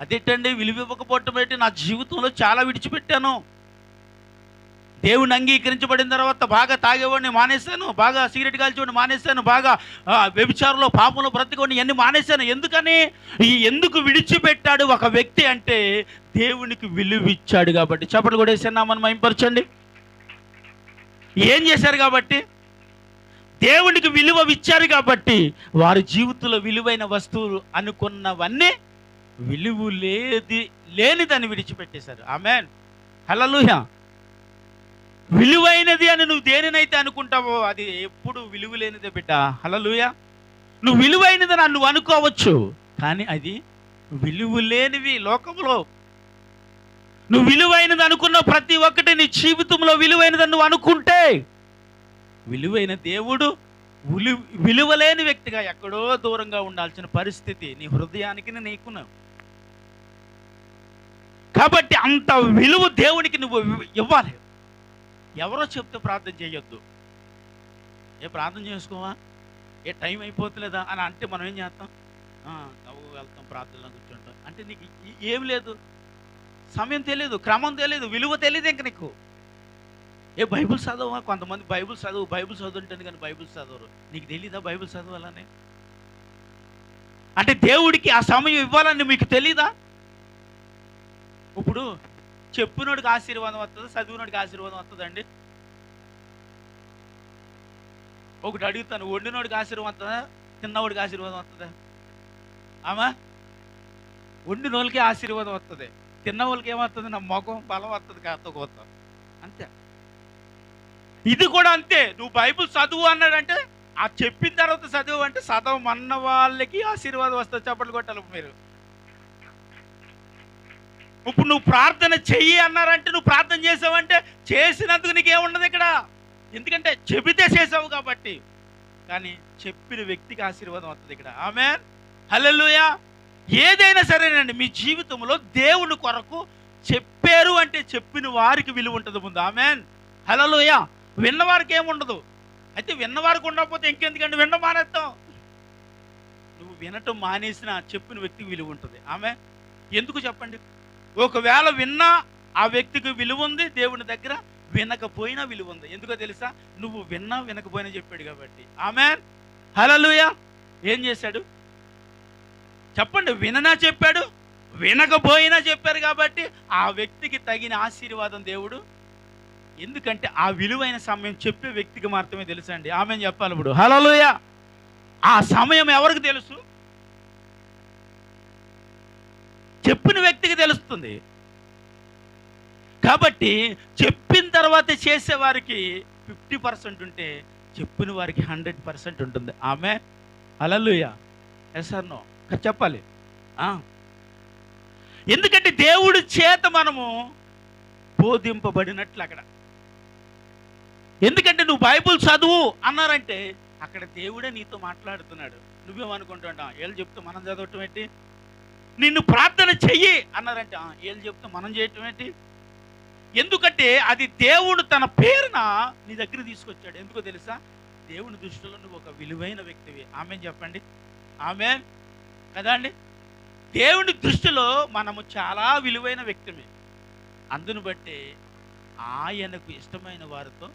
అదేంటండి విలువ ఇవ్వకపోవటం ఏంటి? నా జీవితంలో చాలా విడిచిపెట్టాను. దేవుని అంగీకరించబడిన తర్వాత బాగా తాగేవాడిని మానేశాను, బాగా సిగరెట్ కాల్చేవాడిని మానేశాను, బాగా వ్యభిచారంలో పాపంలో బ్రతికోండి ఇవన్నీ మానేశాను. ఎందుకని? ఎందుకు విడిచిపెట్టాడు ఒక వ్యక్తి అంటే దేవునికి విలువ ఇచ్చాడు కాబట్టి. చప్పట్లు కూడా వేసాను, మనం మైంపరచండి. ఏం చేశారు కాబట్టి? దేవునికి విలువ ఇచ్చారు కాబట్టి వారి జీవితంలో విలువైన వస్తువులు అనుకున్నవన్నీ విలువ లేనిదని విడిచిపెట్టేశారు. ఆమేన్, హల్లెలూయా. విలువైనది అని నువ్వు దేనినైతే అనుకుంటావో అది ఎప్పుడు విలువ లేనిదే బిడ్డ. హల్లెలూయా. నువ్వు విలువైనదని నువ్వు అనుకోవచ్చు, కానీ అది విలువ లేనివి లోకంలో. నువ్వు విలువైనది అనుకున్న ప్రతి ఒక్కటి నీ జీవితంలో విలువైనదని నువ్వు అనుకుంటే, విలువైన దేవుడు విలువలేని వ్యక్తిగా ఎక్కడో దూరంగా ఉండాల్సిన పరిస్థితి నీ హృదయానికి నీకున్నావు. కాబట్టి అంత విలువ దేవునికి నువ్వు ఇవ్వాలి. ఎవరో చెప్తే ప్రార్థన చేయొద్దు. ప్రార్థన చేసుకోవా, టైం అయిపోతలేదా అని అంటే మనం ఏం చేస్తాం? వెళ్తాం, ప్రార్థనలో కూర్చుంటాం. అంటే నీకు ఏం లేదు, సమయం తెలియదు, క్రమం తెలియదు, విలువ తెలియదు ఇంక నీకు. బైబిల్ చదవా? కొంతమంది బైబిల్ చదువు అంటాను కానీ బైబిల్ చదవరు. నీకు తెలీదా బైబిల్ చదవాలని? అంటే దేవుడికి ఆ సమయం ఇవ్వాలని మీకు తెలీదా? ఇప్పుడు చెప్పినోడికి ఆశీర్వాదం వస్తుంది, చదివినోడికి ఆశీర్వాదం వస్తుందండి? ఒకటి అడుగుతాను, వండినోడికి ఆశీర్వాదం వస్తుందా, తిన్నవాడికి ఆశీర్వాదం వస్తుందా? ఆమా, వండినోళ్ళకి ఆశీర్వాదం వస్తుంది, తిన్నవాళ్ళకి ఏమవుతుంది? నా మొఖం బలం వస్తుంది, కాకపోతాం అంతే. ఇది కూడా అంతే. నువ్వు బైబిల్ చదువు అన్నాడంటే ఆ చెప్పిన తర్వాత చదువు అంటే చదవమన్న వాళ్ళకి ఆశీర్వాదం వస్తుంది. చప్పట్లు కొట్టాలి మీరు. ఇప్పుడు నువ్వు ప్రార్థన చెయ్యి అన్నారంటే నువ్వు ప్రార్థన చేసావంటే చేసినందుకు నీకేముండదు ఇక్కడ, ఎందుకంటే చెబితే చేసావు కాబట్టి. కానీ చెప్పిన వ్యక్తికి ఆశీర్వాదం వస్తుంది ఇక్కడ. ఆమేన్, హల్లెలూయా. ఏదైనా సరేనండి మీ జీవితంలో దేవుని కొరకు చెప్పారు అంటే చెప్పిన వారికి విలువ ఉంటుంది ముందు. ఆమేన్, హల్లెలూయా. విన్నవారికి ఏముండదు. అయితే విన్నవారికి ఉండకపోతే ఇంకెందుకంటే వినడం మానేస్తాం. నువ్వు వినటం మానేసినా చెప్పిన వ్యక్తికి విలువ ఉంటుంది. ఆమె ఎందుకు చెప్పండి? ఒకవేళ విన్నా ఆ వ్యక్తికి విలువ ఉంది దేవుని దగ్గర, వినకపోయినా విలువ ఉంది. ఎందుకో తెలుసా? నువ్వు విన్నా వినకపోయినా చెప్పాడు కాబట్టి. ఆమేన్, హల్లెలూయా. ఏం చేశాడు చెప్పండి? విననా చెప్పాడు, వినకపోయినా చెప్పారు కాబట్టి ఆ వ్యక్తికి తగిన ఆశీర్వాదం దేవుడు. ఎందుకంటే ఆ విలువైన సమయం చెప్పే వ్యక్తికి మాత్రమే తెలుసు అండి. ఆమేన్ చెప్పాలి ఇప్పుడు. హల్లెలూయా. ఆ సమయం ఎవరికి తెలుసు? చెప్పిన వ్యక్తికి తెలుస్తుంది. కాబట్టి చెప్పిన తర్వాత చేసేవారికి 50% ఉంటే చెప్పిన వారికి 100% ఉంటుంది. ఆమేన్, హల్లెలూయా. ఎస్ ఆర్ నో చెప్పాలి. ఎందుకంటే దేవుడి చేత మనము బోధింపబడినట్లు అక్కడ. ఎందుకంటే నువ్వు బైబిల్ చదువు అన్నారంటే అక్కడ దేవుడే నీతో మాట్లాడుతున్నాడు. నువ్వేమనుకుంటున్నావు? ఏళ్ళు చెప్తూ మనం చదవటం ఏంటి? నిన్ను ప్రార్థన చెయ్యి అన్నారంటే ఏళ్ళు చెప్తూ మనం చేయటం ఏంటి? ఎందుకంటే అది దేవుడు తన పేరున నీ దగ్గర తీసుకొచ్చాడు. ఎందుకో తెలుసా? దేవుని దృష్టిలో నువ్వు ఒక విలువైన వ్యక్తివి. ఆమేన్ చెప్పండి. ఆమేన్ కదా అండి. దేవుని దృష్టిలో మనము చాలా విలువైన వ్యక్తిమే. అందును బట్టి ఆయనకు ఇష్టమైన వారితో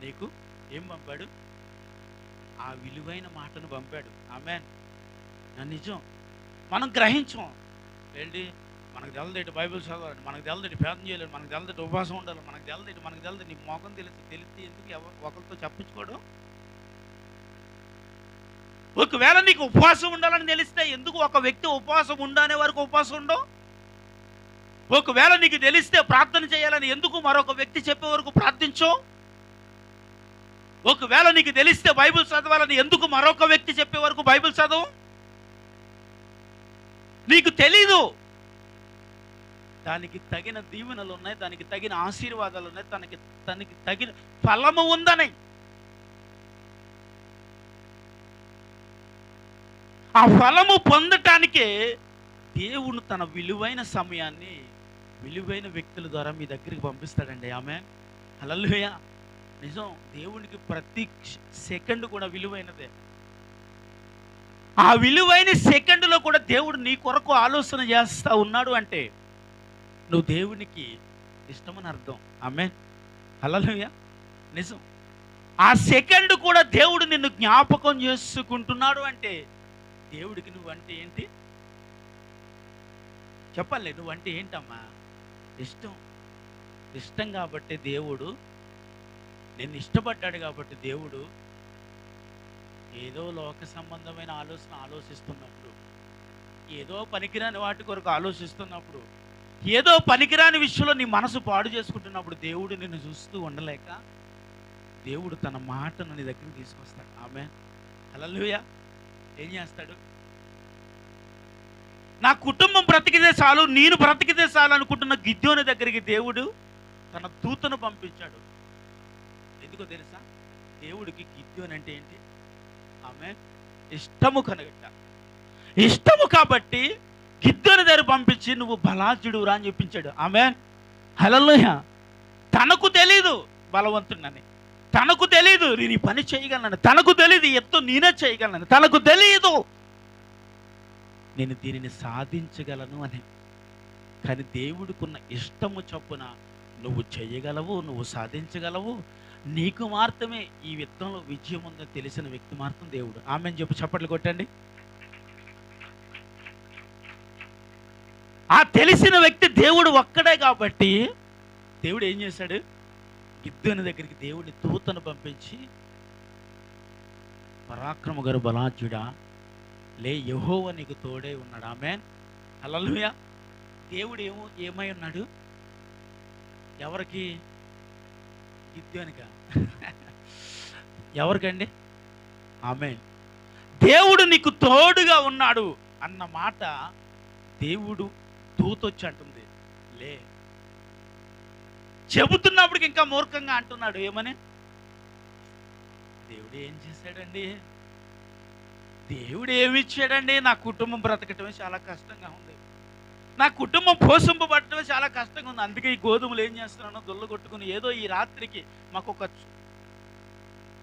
నీకు ఏం పంపాడు? ఆ విలువైన మాటను పంపాడు. ఆమేన్, నా నిజం. మనం గ్రహించాం ఏంటి? మనకు తెలదేటి బైబిల్ చదవాలండి, మనకు తెలదేటి ప్రార్థన చేయాలి, మనకు తెలదేటి ఉపవాసం ఉండాలి, మనకు తెలదేటి నీ మోకం తెలిస్తే ఎందుకు ఒకరితో చెప్పించుకోవడం? ఒకవేళ నీకు ఉపవాసం ఉండాలని తెలిస్తే ఎందుకు ఒక వ్యక్తి ఉపవాసం ఉండనే వరకు ఉపవాసం ఉండవు? ఒకవేళ నీకు తెలిస్తే ప్రార్థన చేయాలని ఎందుకు మరొక వ్యక్తి చెప్పే వరకు ప్రార్థించవు? ఒకవేళ నీకు తెలిస్తే బైబిల్ చదవాలని ఎందుకు మరొక వ్యక్తి చెప్పే వరకు బైబిల్ చదవు? నీకు తెలీదు. దానికి తగిన దీవెనలు ఉన్నాయి, దానికి తగిన ఆశీర్వాదాలు ఉన్నాయి, తనకి తగిన ఫలము ఉందని. ఆ ఫలము పొందటానికే దేవుడు తన విలువైన సమయాన్ని విలువైన వ్యక్తుల ద్వారా మీ దగ్గరికి పంపిస్తాడండి. ఆమేన్, హల్లెలూయా. నిజం, దేవునికి ప్రతి సెకండ్ కూడా విలువైనదే. ఆ విలువైన సెకండ్లో కూడా దేవుడు నీ కొరకు ఆలోచన చేస్తా ఉన్నాడు అంటే నువ్వు దేవునికి ఇష్టమని అర్థం. ఆమేన్, హల్లెలూయా. నిజం, ఆ సెకండ్ కూడా దేవుడు నిన్ను జ్ఞాపకం చేసుకుంటున్నాడు అంటే దేవుడికి నువ్వంటే ఏంటి చెప్పాలి? నువ్వంటే ఏంటమ్మా? ఇష్టం. ఇష్టం కాబట్టి దేవుడు నిన్ను ఇష్టపడ్డాడు. కాబట్టి దేవుడు ఏదో లోక సంబంధమైన ఆలోచిస్తున్నప్పుడు, ఏదో పనికిరాని వాటి కొరకు ఆలోచిస్తున్నప్పుడు, ఏదో పనికిరాని విషయంలో నీ మనసు పాడు చేసుకుంటున్నప్పుడు దేవుడు నిన్ను చూస్తూ ఉండలేక దేవుడు తన మాటను నీ దగ్గరికి తీసుకొస్తాడు. ఆమేన్, హల్లెలూయా. ఏం చేస్తాడు? నా కుటుంబం బ్రతికితే చాలు, నేను బ్రతికితే చాలు అనుకుంటున్న గిద్యోని దగ్గరికి దేవుడు తన దూతను పంపించాడు. ఎందుకో తెలుసా? దేవుడికి గిద్యోని అంటే ఏంటి? ఆమేన్, ఇష్టము కనుగట. ఇష్టము కాబట్టి గిద్యోని దగ్గర పంపించి నువ్వు బలాజుడురా అని చెప్పించాడు. ఆమేన్, హల్లెలూయా. తనకు తెలీదు బలవంతుడని, తనకు తెలీదు నేను ఈ పని చేయగలను, తనకు తెలీదు ఎంతో నేనే చేయగలను, తనకు తెలీదు నేను దీనిని సాధించగలను అని. కానీ దేవుడికున్న ఇష్టము చొప్పున నువ్వు చేయగలవు, నువ్వు సాధించగలవు. నీకు మాత్రమే ఈ యుద్ధంలో విజయం ఉందని తెలిసిన వ్యక్తి మాత్రం దేవుడు. ఆమెను చెప్పి చప్పట్లు కొట్టండి. ఆ తెలిసిన వ్యక్తి దేవుడు ఒక్కడే కాబట్టి దేవుడు ఏం చేశాడు? గిద్యోను దగ్గరికి దేవుడి దూతను పంపించి, పరాక్రమ గల బలాఢ్యుడా, లే, యెహోవా నీకు తోడే ఉన్నాడు. ఆమేన్, హల్లెలూయా. దేవుడు ఏమై ఉన్నాడు? ఎవరికి? గిద్యోనుగా. ఎవరికండి? ఆమేన్. దేవుడు నీకు తోడుగా ఉన్నాడు అన్న మాట దేవుడు దూతొచ్చి అంటుంది. లే, చెబుతున్నప్పటికి ఇంకా మూర్ఖంగా అంటున్నాడు. ఏమని? దేవుడు ఏం చేశాడండి? దేవుడు ఏమి ఇచ్చాడండి? నా కుటుంబం బ్రతకటమే చాలా కష్టంగా ఉంది, నా కుటుంబం పోషింపబడటమే చాలా కష్టంగా ఉంది. అందుకే ఈ గోధుమలు ఏం చేస్తున్నానో దొల్ల కొట్టుకుని ఏదో ఈ రాత్రికి మాకు ఒక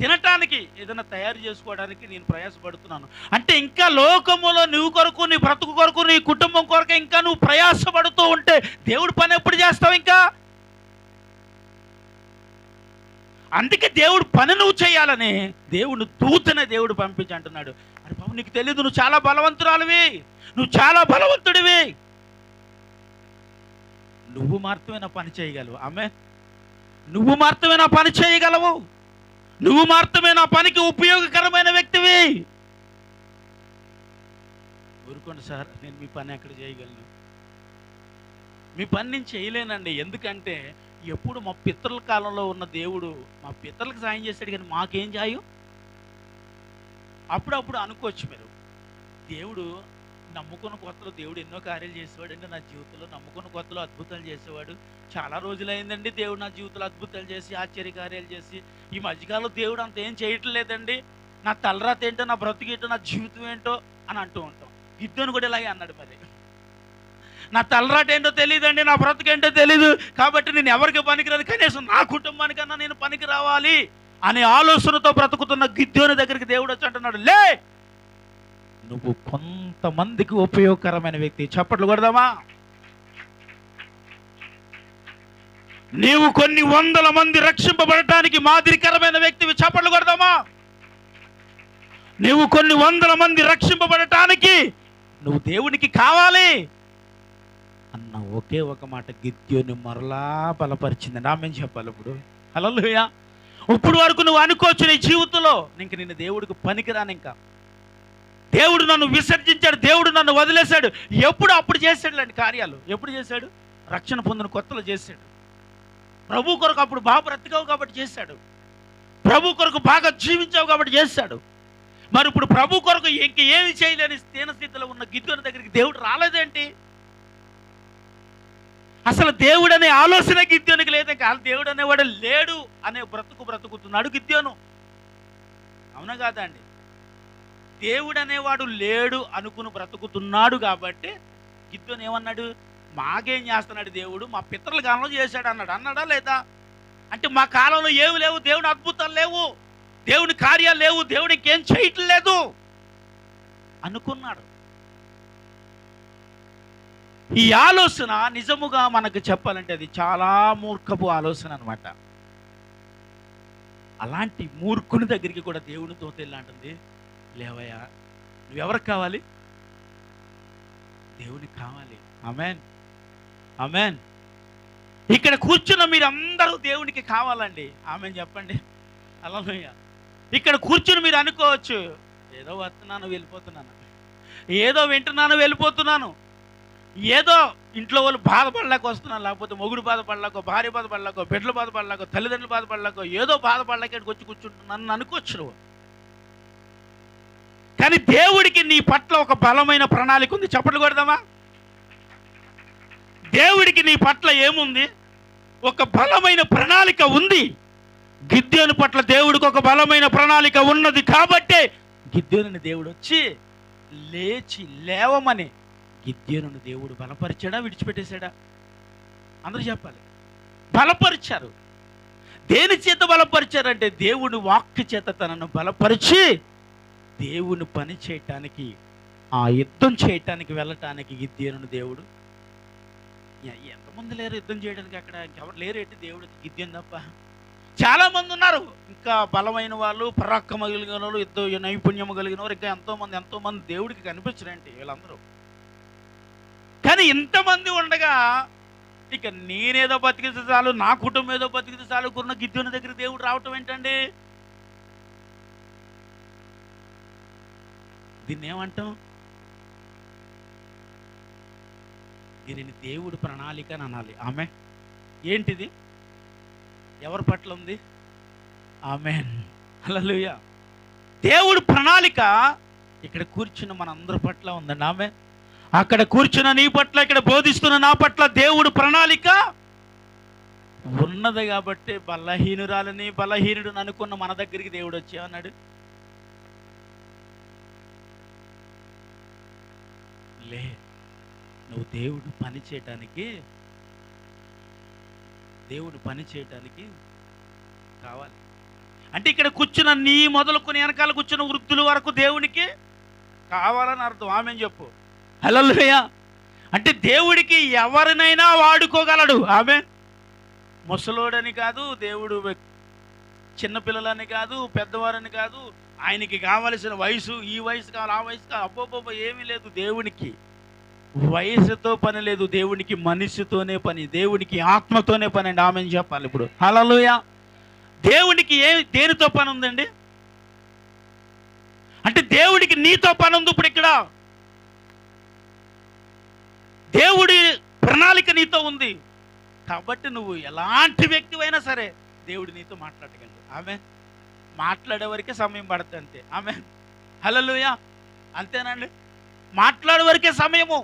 తినటానికి ఏదైనా తయారు చేసుకోవడానికి నేను ప్రయాసపడుతున్నాను. అంటే ఇంకా లోకములో నువ్వు కొరకు, నీ బ్రతుకు కొరకు, నీ కుటుంబం కొరకు ఇంకా నువ్వు ప్రయాసపడుతూ ఉంటే దేవుడు పని ఎప్పుడు చేస్తావు? ఇంకా అందుకే దేవుడు పని నువ్వు చేయాలని దేవుడు దూతనే దేవుడు పంపించి అంటున్నాడు. అరే బాబు, నీకు తెలియదు, నువ్వు చాలా బలవంతురాలివి, నువ్వు చాలా బలవంతుడివి, నువ్వు మాత్రమే నా పని చేయగలవు. ఆమె, నువ్వు మాత్రమే నా పని చేయగలవు, నువ్వు మాత్రమే నా పనికి ఉపయోగకరమైన వ్యక్తివి. ఊరుకోండి సార్, నేను మీ పని ఎక్కడ చేయగలను? మీ పని నేను చేయలేనండి. ఎందుకంటే ఎప్పుడు మా పితరుల కాలంలో ఉన్న దేవుడు మా పితరులకు సాయం చేశాడు, కానీ మాకేం సాయం? అప్పుడప్పుడు అనుకోవచ్చు మీరు, దేవుడు నమ్ముకున్న కొత్తలో దేవుడు ఎన్నో కార్యాలు చేసేవాడు అండి నా జీవితంలో, నమ్ముకున్న కొత్తలో అద్భుతాలు చేసేవాడు, చాలా రోజులైందండి దేవుడు నా జీవితంలో అద్భుతాలు చేసి ఆశ్చర్య కార్యాలు చేసి, ఈ మధ్యకాలంలో దేవుడు అంత ఏం చేయటం లేదండి, నా తలరాత ఏంటో, నా బ్రతుకు ఏంటో, నా జీవితం ఏంటో అని అంటూ ఉంటాం. గిద్యోను కూడా ఇలాగే అన్నాడు. మరి నా తలరాట ఏంటో తెలియదండి, నా బ్రతుకేంటో తెలీదు, కాబట్టి నేను ఎవరికి పనికిరాదు, కనీసం నా కుటుంబానికన్నా నేను పనికి రావాలి అనే ఆలోచనతో బ్రతుకుతున్న గిద్యోను దగ్గరికి దేవుడు వచ్చి అంటున్నాడు, లే, నువ్వు కొంతమందికి ఉపయోగకరమైన వ్యక్తి. చప్పట్లు కొడదామా? నీవు కొన్ని వందల మంది రక్షింపబడటానికి మాదిరికరమైన వ్యక్తివి. చప్పట్లు కొడదామా? నీవు కొన్ని వందల మంది రక్షింపబడటానికి నువ్వు దేవునికి కావాలి అన్న ఒకే ఒక మాట గిద్యోను మరలా బలపరిచింది. నామేం చెప్పాలి ఇప్పుడు? హల్లెలూయా. ఇప్పుడు వరకు నువ్వు అనుకోవచ్చు నీ జీవితంలో ఇంక నిన్ను దేవుడికి పనికిరాను, ఇంకా దేవుడు నన్ను విసర్జించాడు, దేవుడు నన్ను వదిలేశాడు. ఎప్పుడు అప్పుడు చేశాడు లాంటి కార్యాలు. ఎప్పుడు చేశాడు? రక్షణ పొందిన కొత్తలో చేశాడు. ప్రభు కొరకు అప్పుడు బాగా బ్రతికావు కాబట్టి చేశాడు, ప్రభు కొరకు బాగా జీవించావు కాబట్టి చేశాడు. మరి ఇప్పుడు ప్రభు కొరకు ఇంక ఏమి చేయలేని స్థితిలో ఉన్న గిద్యోను దగ్గరికి దేవుడు రాలేదేంటి? అసలు దేవుడు అనే ఆలోచన గిద్యోనికి లేదు. ఇంకా దేవుడు అనేవాడు లేడు అనే బ్రతుకుతున్నాడు గిద్యోను. అవునా కాదా అండి? దేవుడు అనేవాడు లేడు అనుకుని బ్రతుకుతున్నాడు కాబట్టి గిద్యోను ఏమన్నాడు? మాకేం చేస్తున్నాడు దేవుడు, మా పితరుల కాలంలో చేశాడు అన్నాడు. అన్నాడా లేదా? అంటే మా కాలంలో ఏమి లేవు, దేవుని అద్భుతాలు లేవు, దేవుని కార్యాలు లేవు, దేవుడికి ఏం చేయటం లేదు అనుకున్నాడు. ఈ ఆలోచన నిజముగా మనకు చెప్పాలంటే అది చాలా మూర్ఖపు ఆలోచన అనమాట. అలాంటి మూర్ఖుని దగ్గరికి కూడా దేవుని దూత వెళ్ళంటుంది, లేవయ్యా, నువ్వెవరికి కావాలి? దేవునికి కావాలి. ఆమేన్, ఆమేన్. ఇక్కడ కూర్చున్న మీరందరూ దేవునికి కావాలండి. ఆమేన్ చెప్పండి. హల్లెలూయా. ఇక్కడ కూర్చుని మీరు అనుకోవచ్చు, ఏదో వస్తున్నాను వెళ్ళిపోతున్నాను, ఏదో వింటున్నాను వెళ్ళిపోతున్నాను, ఏదో ఇంట్లో వాళ్ళు బాధపడలేక వస్తున్నాను, లేకపోతే మొగుడు బాధపడలేకో, భార్య బాధపడలేకో, బిడ్డలు బాధపడలేకో, తల్లిదండ్రులు బాధపడలేకో, ఏదో బాధపడలేక ఇక్కడికి వచ్చి కూర్చుంటున్నాను అనుకోవచ్చు నువ్వు. కానీ దేవుడికి నీ పట్ల ఒక బలమైన ప్రణాళిక ఉంది. చప్పట్లు కొడదామా? దేవుడికి నీ పట్ల ఏముంది? ఒక బలమైన ప్రణాళిక ఉంది. గిద్యోను పట్ల దేవుడికి ఒక బలమైన ప్రణాళిక ఉన్నది కాబట్టే గిద్యోనుని దేవుడు వచ్చి లేచి లేవమని గిద్యోనుని దేవుడు బలపరిచాడా, విడిచిపెట్టేశాడా? అందరూ చెప్పాలి. బలపరిచారు. దేని చేత బలపరిచారంటే దేవుని వాక్కు చేత తనను బలపరిచి దేవుని పని చేయటానికి, ఆ యుద్ధం చేయటానికి వెళ్ళటానికి గిద్యోనుని దేవుడు ఎంతమంది లేరు యుద్ధం చేయడానికి అక్కడ? ఇంకెవరు లేరేంటి? దేవుడు గిద్యోను తప్ప. చాలా మంది ఉన్నారు, ఇంకా బలమైన వాళ్ళు, పరాక్రమ కలిగిన వాళ్ళు, యుద్ధ నైపుణ్యం కలిగిన వారు, ఇంకా ఎంతోమంది దేవుడికి కనిపించరండి వీళ్ళందరూ. కానీ ఇంతమంది ఉండగా ఇక నేనేదో బతికితే చాలు, నా కుటుంబం ఏదో బతికితే చాలు కున్న గిద్యోను దగ్గర దేవుడు రావటం ఏంటండి? దీన్ని ఏమంటాం? దీనిని దేవుడు ప్రణాళిక అని అనాలి. ఆమె ఏంటిది? ఎవరి పట్ల ఉంది? ఆమేన్, హల్లెలూయా. దేవుడు ప్రణాళిక ఇక్కడ కూర్చున్న మనందరి పట్ల ఉందండి. ఆమేన్. అక్కడ కూర్చున్న నీ పట్ల, ఇక్కడ బోధిస్తున్న నా పట్ల దేవుడు ప్రణాళిక ఉన్నది కాబట్టి బలహీనుడు అనుకున్న మన దగ్గరికి దేవుడు వచ్చామన్నాడు. లే, నువ్వు దేవుడు పని చేయటానికి కావాలి. అంటే ఇక్కడ కూర్చున్న నీ మొదలుకొని వెనకాల కూర్చున్న వృద్ధుల వరకు దేవునికి కావాలని అర్థం. ఆమేన్ చెప్పు. హల్లెలూయా. అంటే దేవుడికి ఎవరినైనా వాడుకోగలడు. ఆమేన్. ముసలోడని కాదు, దేవుడు చిన్నపిల్లలని కాదు, పెద్దవారని కాదు, ఆయనకి కావలసిన వయసు, ఈ వయసు కావాలి, ఆ వయసు కావాలి, అబ్బోబ్బో ఏమీ లేదు. దేవునికి వయసుతో పని లేదు, దేవునికి మనిషితోనే పని, దేవునికి ఆత్మతోనే పని అండి. ఆమెను చెప్పాలి ఇప్పుడు. హల్లెలూయా. దేవునికి దేనితో పని ఉందండి? అంటే దేవుడికి నీతో పని ఉంది. ఇప్పుడు ఇక్కడ దేవుడి ప్రణాళిక నీతో ఉంది కాబట్టి నువ్వు ఎలాంటి వ్యక్తివైనా సరే దేవుడు నీతో మాట్లాడగలడు. ఆమె మాట్లాడే వరకే సమయం పడుతుంది అంతే. ఆమె హల్లెలూయా. అంతేనండి, మాట్లాడే వరకే సమయము.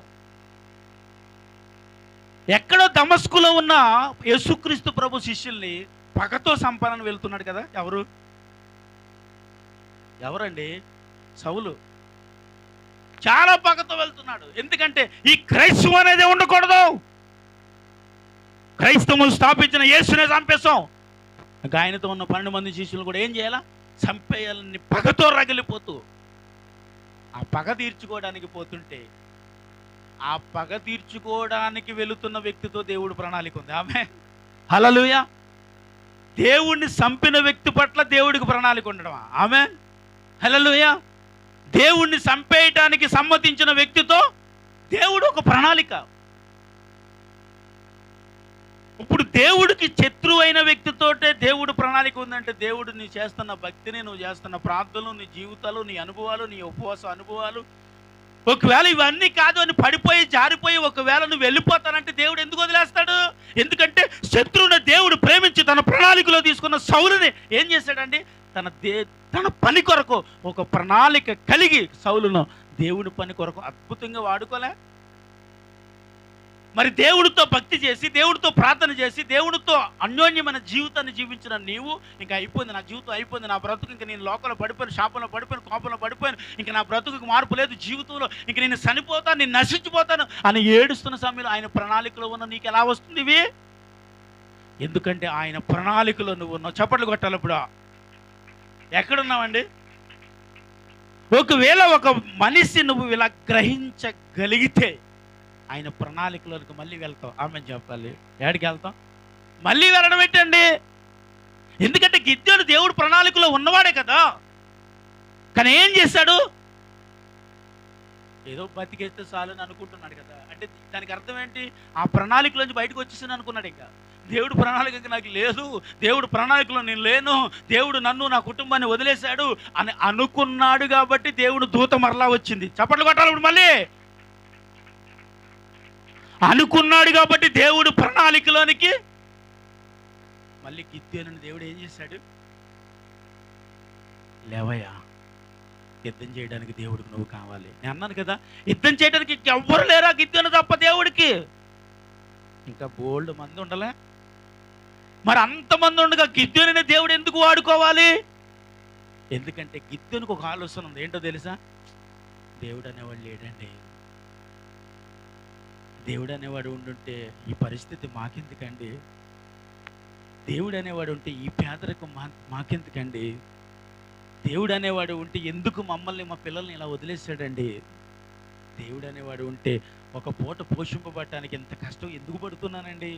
ఎక్కడో దమస్కులో ఉన్న యేసుక్రీస్తు ప్రభు శిష్యుల్ని పగతో సంపాదన వెళ్తున్నాడు కదా. ఎవరండి? సౌలు. చాలా పగతో వెళ్తున్నాడు. ఎందుకంటే ఈ క్రైస్తవం అనేది ఉండకూడదు. క్రైస్తవులు స్థాపించిన యేసునే చంపేస్తాం. ఇంకా ఆయనతో ఉన్న 12 మంది శిష్యులు కూడా ఏం చేయాలా? చంపేయాలని పగతో రగిలిపోతూ ఆ పగ తీర్చుకోవడానికి పోతుంటే, ఆ పగ తీర్చుకోవడానికి వెళుతున్న వ్యక్తితో దేవుడు ప్రణాళిక ఉంది. ఆమె హల్లెలూయా. దేవుణ్ణి చంపిన వ్యక్తి పట్ల దేవుడికి ప్రణాళిక ఉండడం. ఆమె హల్లెలూయా. దేవుణ్ణి చంపేయటానికి సమ్మతించిన వ్యక్తితో దేవుడు ఒక ప్రణాళిక. ఇప్పుడు దేవుడికి శత్రువు అయిన వ్యక్తితోటే దేవుడు ప్రణాళిక ఉందంటే, దేవుడు నీ చేస్తున్న భక్తిని, నువ్వు చేస్తున్న ప్రార్థనలు, నీ జీవితాలు, నీ అనుభవాలు, నీ ఉపవాస అనుభవాలు, ఒకవేళ ఇవన్నీ కాదు అని పడిపోయి జారిపోయి ఒకవేళ నువ్వు వెళ్ళిపోతానంటే దేవుడు ఎందుకు వదిలేస్తాడు? ఎందుకంటే శత్రువుని దేవుడు ప్రేమించి తన ప్రణాళికలో తీసుకున్న సౌలుని ఏం చేశాడండి? తన పని కొరకు ఒక ప్రణాళిక కలిగి సౌలును దేవుడి పని కొరకు అద్భుతంగా వాడుకోలే. మరి దేవుడితో భక్తి చేసి, దేవుడితో ప్రార్థన చేసి, దేవుడితో అన్యోన్యమైన జీవితాన్ని జీవించిన నీవు ఇంకా అయిపోయింది, నా జీవితం అయిపోయింది, నా బ్రతుకు ఇంకా నేను లోకంలో పడిపోయాను, శాపంలో పడిపోయాను, కోపంలో పడిపోయాను, ఇంకా నా బ్రతుకు మార్పు లేదు జీవితంలో, ఇంక నేను చనిపోతాను, నేను నశించిపోతాను అని ఏడుస్తున్న సమయంలో ఆయన ప్రణాళికలో ఉన్న నీకు ఎలా వస్తుంది ఇవి? ఎందుకంటే ఆయన ప్రణాళికలో నువ్వు ఉన్నావు. చప్పట్లు కొట్టాలి ఇప్పుడు. ఎక్కడున్నావండి? ఒకవేళ ఒక మనిషి నువ్వు ఇలా గ్రహించగలిగితే ఆయన ప్రణాళికలోకి మళ్ళీ వెళ్తావు. ఆమె చెప్పాలి. ఎక్కడికి వెళ్తాం? మళ్ళీ వెళ్ళడం ఏంటండి? ఎందుకంటే గిద్యోను దేవుడు ప్రణాళికలో ఉన్నవాడే కదా. కానీ ఏం చేశాడు? ఏదో బతికేస్తే చాలని అనుకుంటున్నాడు కదా. అంటే దానికి అర్థం ఏంటి? ఆ ప్రణాళికలోంచి బయటకు వచ్చేసాను అనుకున్నాడు. ఇంకా దేవుడు ప్రణాళిక నాకు లేదు, దేవుడు ప్రణాళికలో నేను లేను, దేవుడు నన్ను నా కుటుంబాన్ని వదిలేశాడు అని అనుకున్నాడు కాబట్టి దేవుడు దూత మరలా వచ్చింది. చప్పట్లు కొట్టాలి ఇప్పుడు మళ్ళీ. అనుకున్నాడు కాబట్టి దేవుడు ప్రణాళికలోనికి మళ్ళీ గిద్యోనుని దేవుడు ఏం చేశాడు? లేవయ్యా, యుద్ధం చేయడానికి దేవుడికి నువ్వు కావాలి. నేను అన్నాను కదా, యుద్ధం చేయడానికి ఎవ్వరు లేరా గిద్యోను తప్ప దేవుడికి. ఇంకా బోల్డ్ మంది ఉండలే. మరి అంతమంది ఉండగా గిద్యోనుని దేవుడు ఎందుకు వాడుకోవాలి? ఎందుకంటే గిద్యోనుకు ఒక ఆలోచన ఉంది. ఏంటో తెలుసా? దేవుడు అనేవాడు లేడండి. దేవుడు అనేవాడు ఉండుంటే ఈ పరిస్థితి మాకెందుకండి? దేవుడు అనేవాడు ఉంటే ఈ పేదరికం మాకెందుకండి? దేవుడు అనేవాడు ఉంటే ఎందుకు మమ్మల్ని, మా పిల్లల్ని ఇలా వదిలేశాడండి? దేవుడు అనేవాడు ఉంటే ఒక పూట పోషింపబడటానికి ఎంత కష్టం ఎందుకు పడుతున్నానండి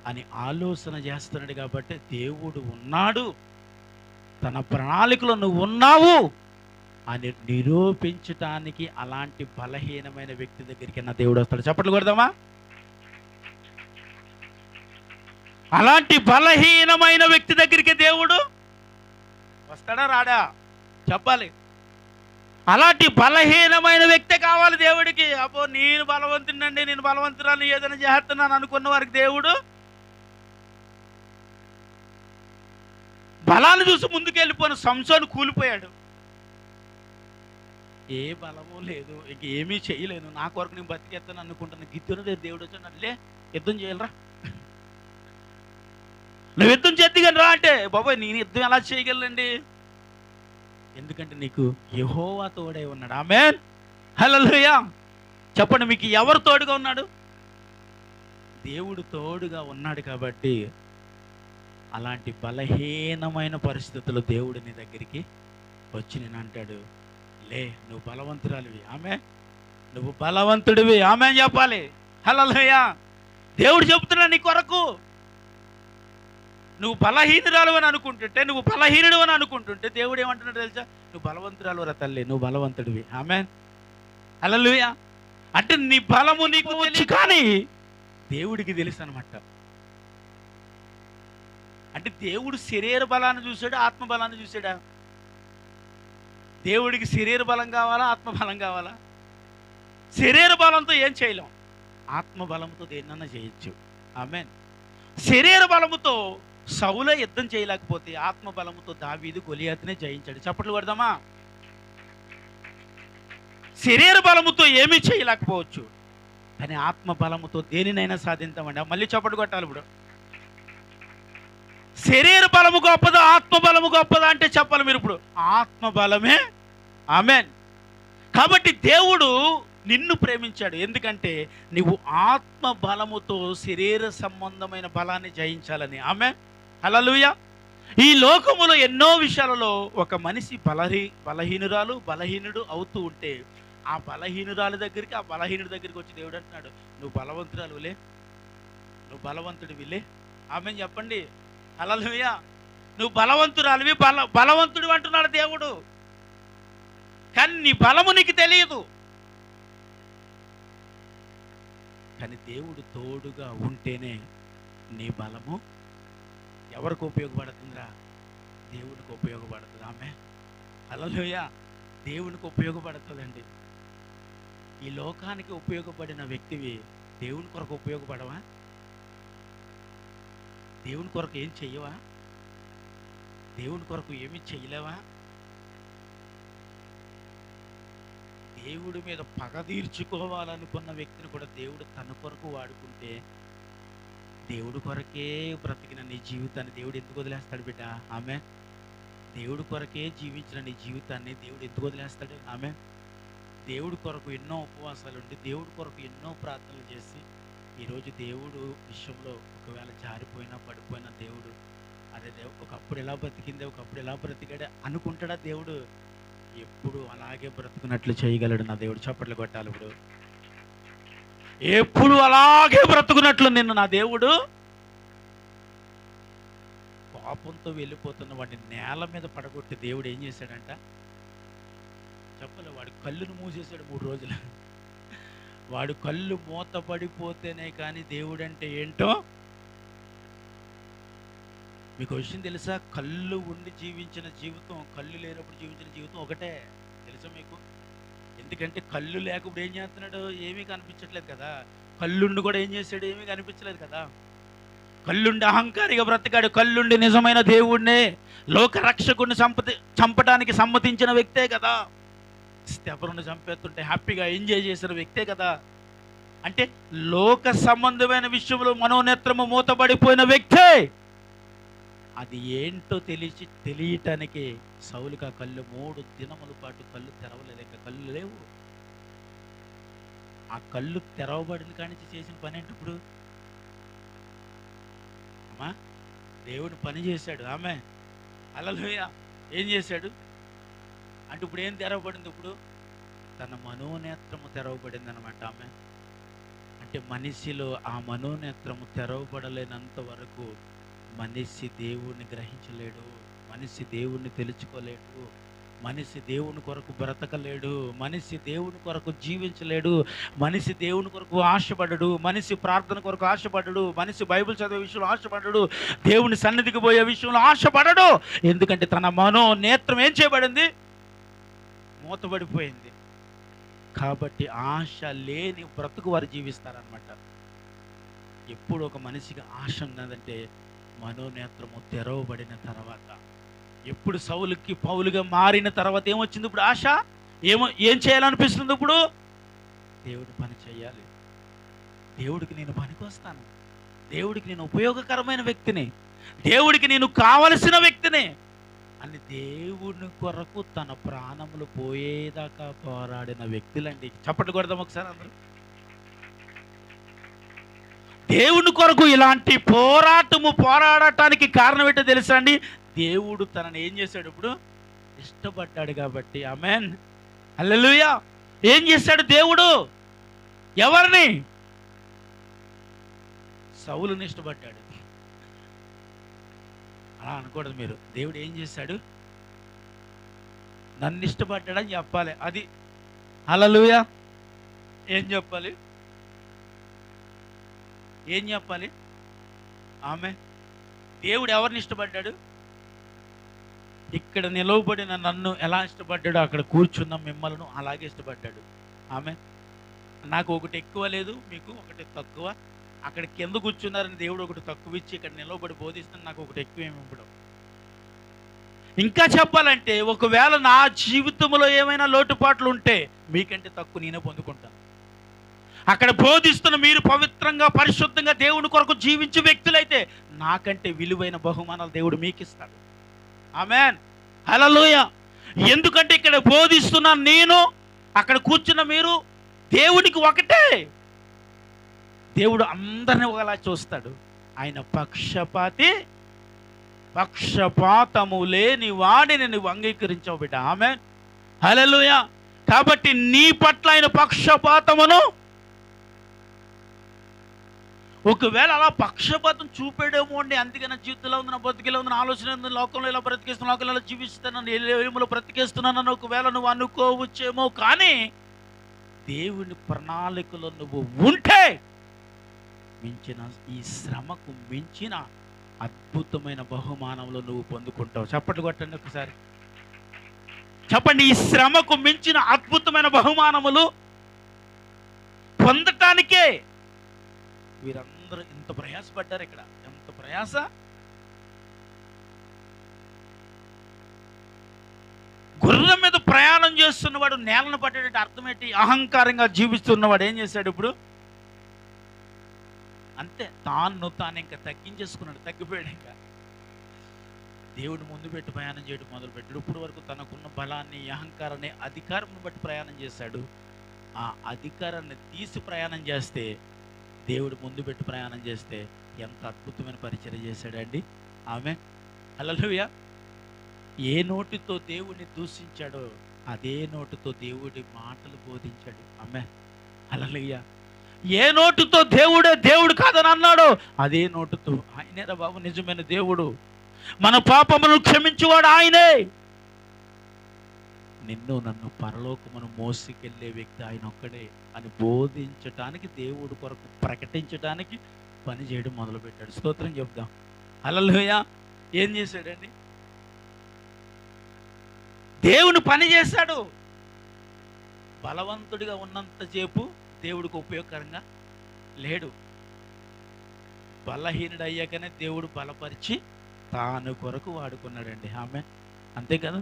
అని ఆలోచన చేస్తున్నాడు. కాబట్టి దేవుడు ఉన్నాడు, తన ప్రణాళికలో నువ్వు ఉన్నావు అని నిరూపించటానికి అలాంటి బలహీనమైన వ్యక్తి దగ్గరికి నా దేవుడు వస్తాడు. చప్పట్లు కొడదామా? అలాంటి బలహీనమైన వ్యక్తి దగ్గరికి దేవుడు వస్తాడా రాడా? చెప్పాలి. అలాంటి బలహీనమైన వ్యక్తే కావాలి దేవుడికి. అబ్బో నేను బలవంతునండి, నేను బలవంతురాలు, ఏదైనా చేస్తున్నాను అనుకున్న వారికి దేవుడు బలాన్ని చూసి ముందుకు వెళ్ళిపోయిన సంసోను కూలిపోయాడు. ఏ బలము లేదు, ఇంక ఏమీ చేయలేను, నా కొరకు నేను బతికేస్తాను అనుకుంటున్నా. గిద్దెను దేవుడు వచ్చాడు, లే యుద్ధం చేయాలరా, నువ్వు యుద్ధం చేద్దిగాని రా అంటే, బాబాయ్ నేను యుద్ధం ఎలా చేయగలండి? ఎందుకంటే నీకు యెహోవా తోడే ఉన్నాడు. ఆమేన్, హల్లెలూయా. చెప్పండి, మీకు ఎవరు తోడుగా ఉన్నాడు? దేవుడు తోడుగా ఉన్నాడు. కాబట్టి అలాంటి బలహీనమైన పరిస్థితుల్లో దేవుడు నీ దగ్గరికి వచ్చి నేను అంటాడు, లే నువ్వు బలవంతురాలివి, ఆమె నువ్వు బలవంతుడివి, ఆమె చెప్పాలి. హల్లెలూయా. దేవుడు చెప్తున్నా నీ కొరకు. నువ్వు బలహీనురాలు అని అనుకుంటుంటే, నువ్వు బలహీనుడు అని అనుకుంటుంటే దేవుడు ఏమంటున్నాడు తెలుసా? నువ్వు బలవంతురాలు రా తల్లి, నువ్వు బలవంతుడివి, ఆమేన్, హల్లెలూయా. అంటే నీ బలము నీకు వచ్చి కానీ దేవుడికి తెలుసు అనమాట. అంటే దేవుడు శరీర బలాన్ని చూసాడా, ఆత్మ బలాన్ని చూసాడా? దేవుడికి శరీర బలం కావాలా, ఆత్మ బలం కావాలా? శరీర బలంతో ఏం చేయలేం, ఆత్మ బలంతో దేన్నన్నా చేయొచ్చు, ఆమేన్. శరీర బలముతో సౌలే యుద్ధం చేయలేకపోతే ఆత్మ బలముతో దావీదు గొలియాతునే జయించాడు. చప్పట్లు కొడదామా? శరీర బలముతో ఏమీ చేయలేకపోవచ్చు, కానీ ఆత్మ బలముతో దేనినైనా సాధించామండి. మళ్ళీ చప్పట్లు కొట్టాలి. ఇప్పుడు శరీర బలము గొప్పదా, ఆత్మ బలము గొప్పదా అంటే చెప్పాలి మీరు. ఇప్పుడు ఆత్మ బలమే, ఆమేన్. కాబట్టి దేవుడు నిన్ను ప్రేమించాడు, ఎందుకంటే నువ్వు ఆత్మ బలముతో శరీర సంబంధమైన బలాన్ని జయించాలని, ఆమేన్, హల్లెలూయా. ఈ లోకములో ఎన్నో విషయాలలో ఒక మనిషి బలహీనురాలు బలహీనుడు అవుతూ ఉంటే, ఆ బలహీనురాలు దగ్గరికి, ఆ బలహీనుడి దగ్గరికి వచ్చి దేవుడు అంటున్నాడు, నువ్వు బలవంతురాలులే, నువ్వు బలవంతుడివిలే, ఆమేన్ చెప్పండి, హల్లెలూయా. నువ్వు బలవంతురాలివి, బలవంతుడు అంటున్నాడు దేవుడు. కానీ నీ బలము నీకు తెలియదు. కానీ దేవుడు తోడుగా ఉంటేనే నీ బలము ఎవరికి ఉపయోగపడుతుందిరా? దేవుడికి ఉపయోగపడుతుంది, ఆమె, హల్లెలూయా. దేవునికి ఉపయోగపడుతుందండి. ఈ లోకానికి ఉపయోగపడిన వ్యక్తివి దేవుని కొరకు ఉపయోగపడవా? దేవుని కొరకు ఏం చెయ్యవా? దేవుని కొరకు ఏమి చెయ్యలేవా? దేవుడి మీద పగ తీర్చుకోవాలనుకున్న వ్యక్తిని కూడా దేవుడు తన కొరకు వాడుకుంటే, దేవుడి కొరకే బ్రతికిన నీ జీవితాన్ని దేవుడు ఎందుకు వదిలేస్తాడు బిడ్డ? ఆమె, దేవుడి కొరకే జీవించిన నీ జీవితాన్ని దేవుడు ఎందుకు వదిలేస్తాడు? ఆమె, దేవుడి కొరకు ఎన్నో ఉపవాసాలు ఉండి, దేవుడి కొరకు ఎన్నో ప్రార్థనలు చేసి, ఈరోజు దేవుడు విషయంలో ఒకవేళ జారిపోయినా పడిపోయినా దేవుడు అరే ఒకప్పుడు ఎలా బ్రతికిందే, ఒకప్పుడు ఎలా బ్రతికాడే అనుకుంటాడా? దేవుడు ఎప్పుడు అలాగే బ్రతుకున్నట్లు చేయగలడు నా దేవుడు. చప్పట్లు కొట్టాలి. ఇప్పుడు ఎప్పుడు అలాగే బ్రతుకున్నట్లు నిన్ను నా దేవుడు, కోపంతో వెళ్ళిపోతున్న వాడిని నేల మీద పడగొట్టి దేవుడు ఏం చేశాడంట చెప్పలే? వాడి కళ్ళును మూసేశాడు 3 రోజులు. వాడు కళ్ళు మూత పడిపోతేనే కానీ దేవుడు అంటే ఏంటో మీకు విషయం తెలుసా? కళ్ళు ఉండి జీవించిన జీవితం, కళ్ళు లేనప్పుడు జీవించిన జీవితం ఒకటే, తెలుసా మీకు? ఎందుకంటే కళ్ళు లేకపోతే ఏం చేస్తున్నాడు? ఏమీ కనిపించట్లేదు కదా. కళ్ళుండి కూడా ఏం చేశాడు? ఏమీ కనిపించలేదు కదా. కళ్ళుండి అహంకారిగా బ్రతికాడు. కళ్ళుండి నిజమైన దేవుణ్ణే, లోక రక్షకుడిని చంపడానికి సమ్మతించిన వ్యక్తే కదా. ఎవరిని చంపేస్తుంటే హ్యాపీగా ఎంజాయ్ చేసిన వ్యక్తే కదా. అంటే లోక సంబంధమైన విషయంలో మనోనేత్రము మూతపడిపోయిన వ్యక్తే. అది ఏంటో తెలియటానికి సౌలుగా కళ్ళు 3 దినముల పాటు కళ్ళు తెరవలేక, కళ్ళు లేవు. ఆ కళ్ళు తెరవబడిన కానించి చేసిన పని ఏంటి ఇప్పుడు? అమ్మా, దేవుడు పని చేశాడు, ఆమె, హల్లెలూయా. ఏం చేశాడు అంటే ఇప్పుడు ఏం తెరవబడింది? ఇప్పుడు తన మనోనేత్రము తెరవబడింది అనమాట. ఆమె అంటే మనిషిలో ఆ మనోనేత్రము తెరవబడలేనంత వరకు మనిషి దేవుణ్ణి గ్రహించలేడు, మనిషి దేవుణ్ణి తెలుసుకోలేడు, మనిషి దేవుని కొరకు బ్రతకలేడు, మనిషి దేవుని కొరకు జీవించలేడు, మనిషి దేవుని కొరకు ఆశపడడు, మనిషి ప్రార్థన కొరకు ఆశపడడు, మనిషి బైబిల్ చదివే విషయంలో ఆశపడడు, దేవుని సన్నిధికి పోయే విషయంలో ఆశపడడు. ఎందుకంటే తన మనో నేత్రం ఏం చేయబడింది? మూతబడిపోయింది. కాబట్టి ఆశ లేని బ్రతుకు వారు జీవిస్తారనమాట. ఎప్పుడు ఒక మనిషికి ఆశ ఉన్నదంటే మనోనేత్రము తెరవబడిన తర్వాత. ఎప్పుడు సౌలుకి పౌలుగా మారిన తర్వాత ఏమొచ్చింది? ఇప్పుడు ఆశ. ఏం చేయాలనిపిస్తుంది? ఇప్పుడు దేవుడి పని చేయాలి, దేవుడికి నేను పనికొస్తాను, దేవుడికి నేను ఉపయోగకరమైన వ్యక్తిని, దేవుడికి నేను కావలసిన వ్యక్తిని అని దేవుని కొరకు తన ప్రాణములు పోయేదాకా పోరాడిన వ్యక్తులండి. చప్పట్లు కొడదాం ఒకసారి అందరూ. దేవుని కొరకు ఇలాంటి పోరాడటానికి కారణం ఏంటో తెలుసా అండి? దేవుడు తనని ఏం చేశాడు? ఇప్పుడు ఇష్టపడ్డాడు కాబట్టి. ఆమేన్, హల్లెలూయా. ఏం చేశాడు దేవుడు? ఎవరిని? సౌలుని ఇష్టపడ్డాడు. అలా అనకూడదు మీరు. దేవుడు ఏం చేశాడు? నన్ను ఇష్టపడ్డాడని చెప్పాలి. అది హల్లెలూయా. ఏం చెప్పాలి? ఏం చెప్పాలి? ఆమె దేవుడు ఎవరిని ఇష్టపడ్డాడు? ఇక్కడ నిలవబడిన నన్ను ఎలా ఇష్టపడ్డాడు, అక్కడ కూర్చున్న మిమ్మల్ని అలాగే ఇష్టపడ్డాడు. ఆమె నాకు ఒకటి ఎక్కువ లేదు, మీకు ఒకటి తక్కువ. అక్కడ కింద కూర్చున్నారని దేవుడు ఒకటి తక్కువ ఇచ్చి ఇక్కడ నిలవబడి బోధిస్తున్న నాకు ఒకటి ఎక్కువ ఏమి ఇవ్వడం. ఇంకా చెప్పాలంటే ఒకవేళ నా జీవితంలో ఏమైనా లోటుపాట్లు ఉంటే మీకంటే తక్కువ నేనే పొందుకుంటాను. అక్కడ బోధిస్తున్న మీరు పవిత్రంగా పరిశుద్ధంగా దేవుని కొరకు జీవించే వ్యక్తులైతే నాకంటే విలువైన బహుమానాలు దేవుడు మీకు ఇస్తాడు. ఆమేన్, హల్లెలూయా. ఎందుకంటే ఇక్కడ బోధిస్తున్న నేను, అక్కడ కూర్చున్న మీరు దేవుడికి ఒకటే. దేవుడు అందరిని ఒకలా చూస్తాడు. ఆయన పక్షపాతి, పక్షపాతము లేని వాడిని నువ్వు అంగీకరించావు బిడ్డ. ఆమేన్, హల్లెలూయా. కాబట్టి నీ పట్ల ఆయన పక్షపాతమును, ఒకవేళ అలా పక్షపాతం చూపేడేమో అండి, అందుకని జీవితంలో ఉంది, నా బతికిలో ఉంది, నా ఆలోచన ఉంది, లోకంలో ఇలా బ్రతికేస్తున్నాను, లోకంలో ఇలా జీవిస్తున్నాను, ఏములో బ్రతికేస్తున్నానని ఒకవేళ నువ్వు అనుకోవచ్చేమో. కానీ దేవుని ప్రణాళికలో నువ్వు ఉంటే మించిన ఈ శ్రమకు మించిన అద్భుతమైన బహుమానంలో నువ్వు పొందుకుంటావు. చప్పట్లు కొట్టండి ఒకసారి. చెప్పండి, ఈ శ్రమకు మించిన అద్భుతమైన బహుమానములు పొందటానికే వీరందరూ ఇంత ప్రయాసపడ్డారు. ఇక్కడ ఎంత ప్రయాస! గుర్రం మీద ప్రయాణం చేస్తున్నవాడు నేలను పట్టేటట్టు అర్థం ఏంటి? అహంకారంగా జీవిస్తున్నవాడు ఏం చేశాడు? ఇప్పుడు అంతే, తాను ఇంకా తగ్గించేసుకున్నాడు, తగ్గిపోయాడు. ఇంకా దేవుడు ముందు పెట్టి ప్రయాణం చేయడం మొదలుపెట్టాడు. ఇప్పుడు వరకు తనకున్న బలాన్ని, అహంకారాన్ని, అధికారం బట్టి ప్రయాణం చేశాడు. ఆ అధికారాన్ని తీసి ప్రయాణం చేస్తే, దేవుడు ముందు పెట్టి ప్రయాణం చేస్తే ఎంత అద్భుతమైన పరిచర్య చేశాడండి. ఆమేన్, హల్లెలూయా. ఏ నోటితో దేవుడిని దూషించాడో అదే నోటితో దేవుడి మాటలు బోధించాడు. ఆమేన్, హల్లెలూయా. ఏ నోటితో దేవుడే దేవుడు కాదని అన్నాడో అదే నోటితో ఆయనేరా బాబు నిజమైన దేవుడు, మన పాపములను క్షమించేవాడు ఆయనే, నిన్ను నన్ను పరలోకమును మోసుకెళ్ళే వ్యక్తి ఆయన ఒక్కడే అని బోధించటానికి, దేవుడి కొరకు ప్రకటించడానికి పని చేయడం మొదలుపెట్టాడు. స్తోత్రం చెప్దాం. హల్లెలూయా. ఏం చేశాడండి? దేవుని పని చేశాడు. బలవంతుడిగా ఉన్నంతసేపు దేవుడికి ఉపయోగకరంగా లేడు. బలహీనుడు అయ్యాకనే దేవుడు బలపరిచి తాను కొరకు వాడుకున్నాడండి. ఆమె అంతే కదా.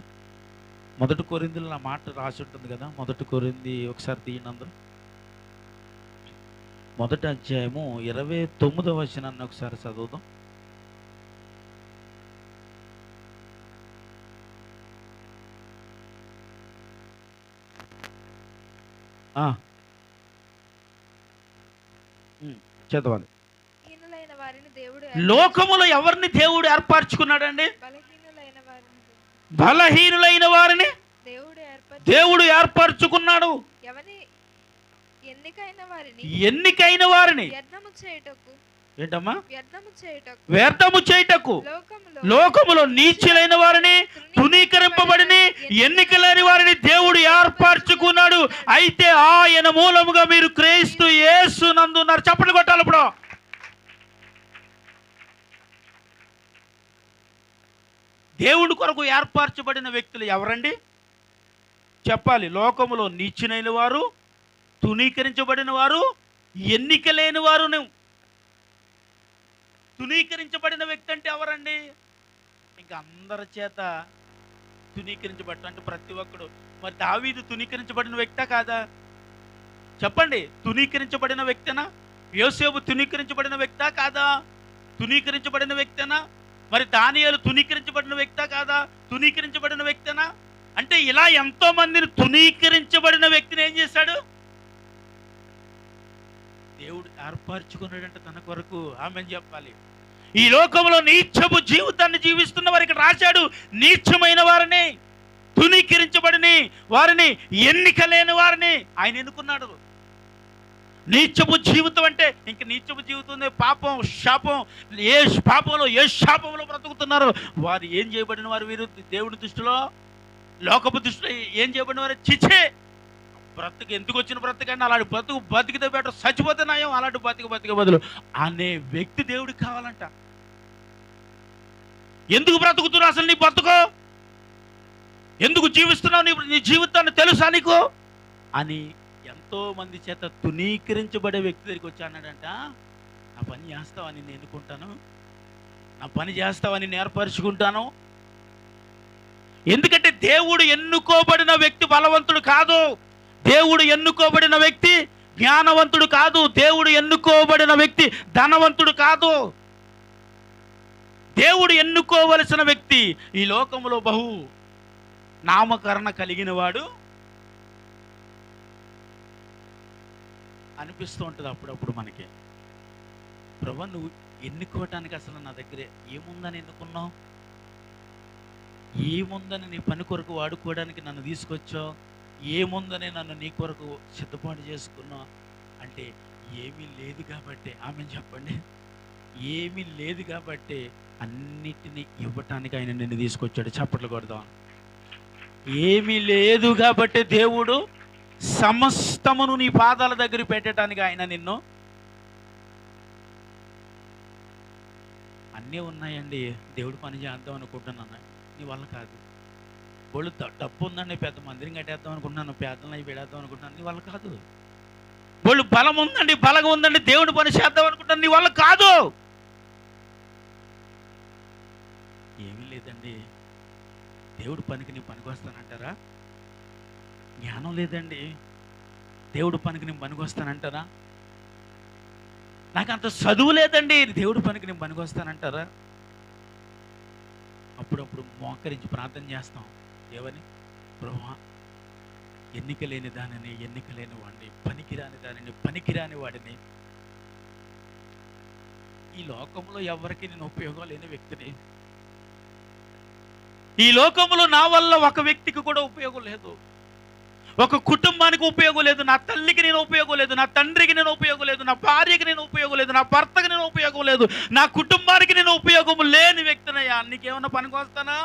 1 కొరింథీలో నా మాట రాసి ఉంటుంది కదా. 1 కొరింథీ ఒకసారి తీయండి అందరూ. 1వ అధ్యాయము 29వ వచనాన్ని ఒకసారి చదువుదాం. చదవాలి. లోకములో ఎవరిని దేవుడు ఏర్పరచుకున్నాడండి? బలహీనులైన వారిని దేవుడు ఏర్పరచుకున్నాడు. ఎన్నికైన వారిని ఏంటమ్మా? వ్యర్థము చేయుటకు, లోకములో నీచులైన వారిని, తునీకరింపబడిని, ఎన్నికలేని వారిని దేవుడు ఏర్పరచుకున్నాడు. అయితే ఆయన మూలముగా మీరు క్రీస్తు యేసునందు ఉన్నారు. చప్పట్లు కొట్టాలి. ఇప్పుడు దేవుడి కొరకు ఏర్పరచబడిన వ్యక్తులు ఎవరండి చెప్పాలి? లోకములో నీచులైన వారు, తునీకరించబడిన వారు, ఎన్నికలేని వారు. తునీకరించబడిన వ్యక్తి అంటే ఎవరండి? ఇంకా అందరి చేత తునీకరించబడ్డ అంటే ప్రతి ఒక్కడు. మరి దావీదు తునీకరించబడిన వ్యక్తా కాదా? చెప్పండి. తునీకరించబడిన వ్యక్తేనా? యోసేపు తునీకరించబడిన వ్యక్తా కాదా? తునీకరించబడిన వ్యక్తేనా? మరి దానియేలు తునీకరించబడిన వ్యక్తా కాదా? తునీకరించబడిన వ్యక్తేనా? అంటే ఇలా ఎంతో మందిని తునీకరించబడిన వ్యక్తిని ఏం చేశాడు? దేవుడు ఏర్పరచుకున్నాడంటే తన కొరకు. ఆమెను చెప్పాలి. ఈ లోకంలో నీచపు జీవితాన్ని జీవిస్తున్న వారికి రాశాడు. నీచమైన వారిని, తునీకరించబడిన వారిని, ఎన్నిక లేని వారిని ఆయన ఎన్నుకున్నాడు. నీచపు జీవితం అంటే ఇంక నీచపు జీవితం, పాపం, శాపం, ఏ పాపంలో ఏ శాపంలో బ్రతుకుతున్నారు వారు ఏం చేయబడిన వారు? వీరు దేవుని దృష్టిలో, లోకపు దృష్టిలో ఏం చేయబడిన వారు? చిచ్చే బ్రతుకు ఎందుకు వచ్చిన బ్రతుకండి, అలాంటి బ్రతుకు బతికితే బెటర్, చచ్చిపోతే నయం, అలాంటి బతిక బదులు అనే వ్యక్తి దేవుడికి కావాలంట. ఎందుకు బ్రతుకుతున్నావు అసలు? నీ బ్రతుకు ఎందుకు జీవిస్తున్నావు? నీ జీవితాన్ని తెలుసా నీకు అని ఎంతో మంది చేత తునీకరించబడే వ్యక్తి దగ్గరికి వచ్చి అన్నాడంట, నా పని చేస్తావని నేను ఎన్నుకుంటాను, నా పని చేస్తావని నేను ఏర్పరచుకుంటాను. ఎందుకంటే దేవుడు ఎన్నుకోబడిన వ్యక్తి బలవంతుడు కాదు. దేవుడు ఎన్నుకోబడిన వ్యక్తి జ్ఞానవంతుడు కాదు. దేవుడు ఎన్నుకోబడిన వ్యక్తి ధనవంతుడు కాదు. దేవుడు ఎన్నుకోవలసిన వ్యక్తి ఈ లోకంలో బహు నామకరణ కలిగిన వాడు అనిపిస్తూ ఉంటుంది అప్పుడప్పుడు మనకి. ప్రభు, నువ్వు ఎన్నుకోవటానికి అసలు నా దగ్గర ఏముందని ఎన్నుకున్నావు? ఏముందని నీ పని కొరకు వాడుకోవడానికి నన్ను తీసుకొచ్చావు? ఏముందని నన్ను నీ కొరకు సిద్ధపాటు చేసుకున్నావు అంటే ఏమీ లేదు కాబట్టి. ఆమె చెప్పండి. ఏమీ లేదు కాబట్టి అన్నిటినీ ఇవ్వటానికి ఆయన నిన్ను తీసుకొచ్చాడు. చప్పట్లు కొడదాం. ఏమీ లేదు కాబట్టి దేవుడు సమస్తమును నీ పాదాల దగ్గర పెట్టడానికి ఆయన నిన్ను. అన్నీ ఉన్నాయండి, దేవుడు పని చేద్దాం అనుకుంటున్నాను, నీ వల్ల కాదు. వాళ్ళు డబ్బు ఉందండి, పెద్ద మందిరం కట్టేద్దాం అనుకుంటున్నాను, పేదలను అవి పెడేద్దాం అనుకుంటున్నాను, నీ వల్ల కాదు. వాళ్ళు బలం ఉందండి, బలంగా ఉందండి, దేవుడు పని చేద్దాం అనుకుంటున్నాను, నీ వల్ల కాదు. ఏమీ లేదండి, దేవుడు పనికి నీ పనికి వస్తానంటారా? జ్ఞానం లేదండి, దేవుడు పనికి నేను పనికి వస్తానంటారా? నాకు అంత చదువు లేదండి, దేవుడు పనికి నేను పనికి వస్తానంటారా? అప్పుడప్పుడు మోకరించి ప్రార్థన చేస్తాం. ఏమని? ప్రభువా, ఎన్నిక లేని దానిని ఎన్నిక లేని వాడిని, పనికిరాని దానిని పనికిరాని వాడిని, ఈ లోకంలో ఎవరికి నేను ఉపయోగం లేని వ్యక్తిని, ఈ లోకంలో నా వల్ల ఒక వ్యక్తికి కూడా ఉపయోగం లేదు, ఒక కుటుంబానికి ఉపయోగం లేదు, నా తల్లికి నేను ఉపయోగం లేదు, నా తండ్రికి నేను ఉపయోగం లేదు, నా భార్యకి నేను ఉపయోగం లేదు, నా భర్తకి నేను ఉపయోగం లేదు, నా కుటుంబానికి నేను ఉపయోగం లేని వ్యక్తినయ్యా, నీకేమన్నా పనికి వస్తానా?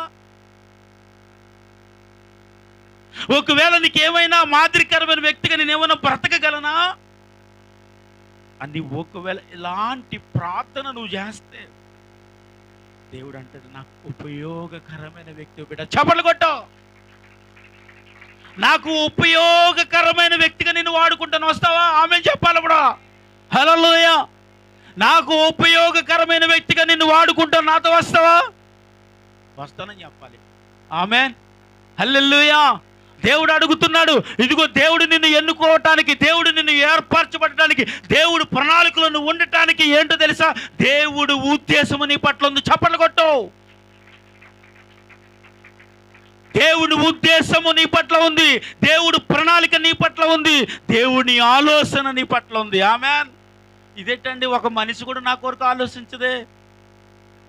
ఒకవేళ నీకేమైనా మాదిరికరమైన వ్యక్తిగా నేనేమైనా బ్రతకగలనా అని ఒకవేళ ఇలాంటి ప్రార్థన నువ్వు చేస్తే దేవుడు అంటాడు, నాకు ఉపయోగకరమైన వ్యక్తి బిడ్డ. చప్పట్లు కొట్టు. నాకు ఉపయోగకరమైన వ్యక్తిగా నేను వాడుకుంటాను, వస్తావా? ఆమె చెప్పాలి ఇప్పుడు. హల్లెలూయా. నాకు ఉపయోగకరమైన వ్యక్తిగా నిన్ను వాడుకుంటాను, నాతో వస్తావా? వస్తానని చెప్పాలి. ఆమేన్. హల్లెలూయా. దేవుడు అడుగుతున్నాడు. ఇదిగో దేవుడు నిన్ను ఎన్నుకోవటానికి, దేవుడు నిన్ను ఏర్పరచబడటానికి, దేవుడు ప్రణాళికలను ఉండటానికి ఏంటో తెలుసా? దేవుడు ఉద్దేశము నీ పట్ల ఉంది. చప్పట్లు కొట్టు. దేవుడి ఉద్దేశము నీ పట్ల ఉంది, దేవుడు ప్రణాళిక నీ పట్ల ఉంది, దేవుని ఆలోచన నీ పట్ల ఉంది. ఆమేన్. ఇదేంటండి, ఒక మనిషి కూడా నా కొరకు ఆలోచించదే,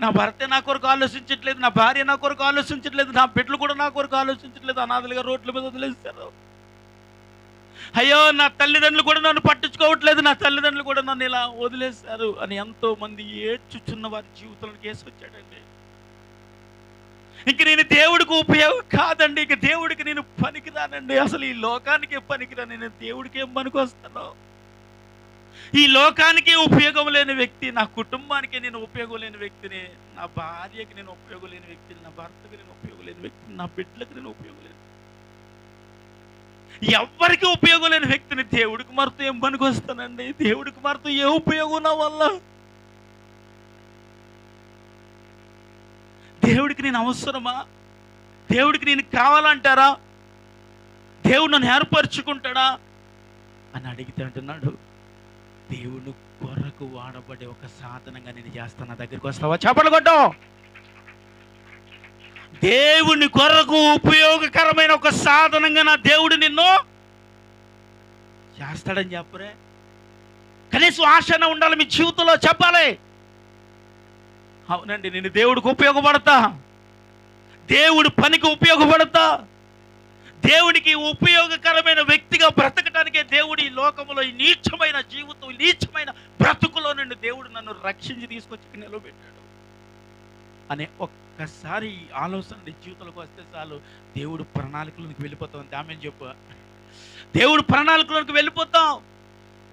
నా భర్తే నా కొరకు ఆలోచించట్లేదు, నా భార్య నా కొరకు ఆలోచించట్లేదు, నా బిడ్డలు కూడా నా కొరకు ఆలోచించట్లేదు, అనాథలుగా రోడ్ల మీద వదిలేస్తారు. అయ్యో నా తల్లిదండ్రులు కూడా నన్ను పట్టించుకోవట్లేదు, నా తల్లిదండ్రులు కూడా నన్ను ఇలా వదిలేశారు అని ఎంతో మంది ఏడ్చుచున్న వారి జీవితంలోకి వేసి వచ్చాడండి. ఇంక నేను దేవుడికి ఉపయోగం కాదండి, ఇక దేవుడికి నేను పనికిరానండి, అసలు ఈ లోకానికే పనికిరాను, నేను దేవుడికి ఏం పనికొస్తాను? ఈ లోకానికి ఉపయోగం లేని వ్యక్తి, నా కుటుంబానికి నేను ఉపయోగం లేని వ్యక్తిని, నా భార్యకి నేను ఉపయోగం లేని వ్యక్తిని, నా భర్తకి నేను ఉపయోగం లేని వ్యక్తిని, నా బిడ్డలకు నేను ఉపయోగం లేని, ఎవ్వరికి ఉపయోగం లేని వ్యక్తిని దేవుడికి మారుతూ ఏం పనికి వస్తానండి? దేవుడికి మారుతూ ఏ ఉపయోగం నా వల్ల? దేవుడికి నేను అవసరమా? దేవుడికి నేను కావాలంటారా? దేవుడు నన్ను ఏర్పరచుకుంటాడా అని అడిగితే అంటున్నాడు, దేవుని కొరకు వాడబడే ఒక సాధనంగా నేను చేస్తాను, నా దగ్గరికి వస్తావా? చప్పట్లు కొట్టు. దేవుని కొరకు ఉపయోగకరమైన ఒక సాధనంగా నా దేవుడు నిన్ను చేస్తాడని చెప్పరే. కనీసం ఆశన ఉండాలి మీ జీవితంలో, చెప్పాలి. అవునండి, నేను దేవుడికి ఉపయోగపడతా, దేవుడి పనికి ఉపయోగపడతా, దేవుడికి ఉపయోగకరమైన వ్యక్తిగా బ్రతకటానికే దేవుడు ఈ లోకంలో ఈ నీచమైన జీవితం, నీచమైన బ్రతుకులో నుండి దేవుడు నన్ను రక్షించి తీసుకొచ్చి నిలబెట్టాడు అనే ఒక్కసారి ఆలోచన జీవితంలోకి వస్తే చాలు, దేవుడు ప్రణాళికలోకి వెళ్ళిపోతాం. ఆమేన్ చెప్పు. దేవుడు ప్రణాళికలోకి వెళ్ళిపోతాం,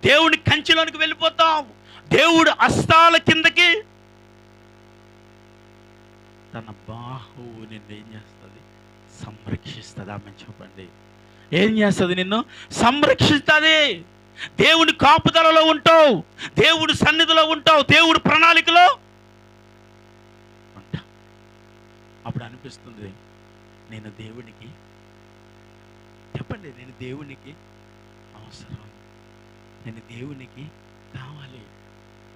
దేవుడి కంచెలోనికి వెళ్ళిపోతాం, దేవుడు హస్తాల కిందకి తన బాహువు నిన్ను ఏం చేస్తుంది? సంరక్షిస్తుంది. ఆమేన్ చెప్పండి. ఏం చేస్తుంది? నిన్ను సంరక్షిస్తుంది. దేవుని కాపుదలలో ఉంటావు, దేవుడి సన్నిధిలో ఉంటావు, దేవుడి ప్రణాళికలో ఉంటావు. అప్పుడు అనిపిస్తుంది, నేను దేవునికి, చెప్పండి, నేను దేవునికి అవసరం, నేను దేవునికి కావాలి,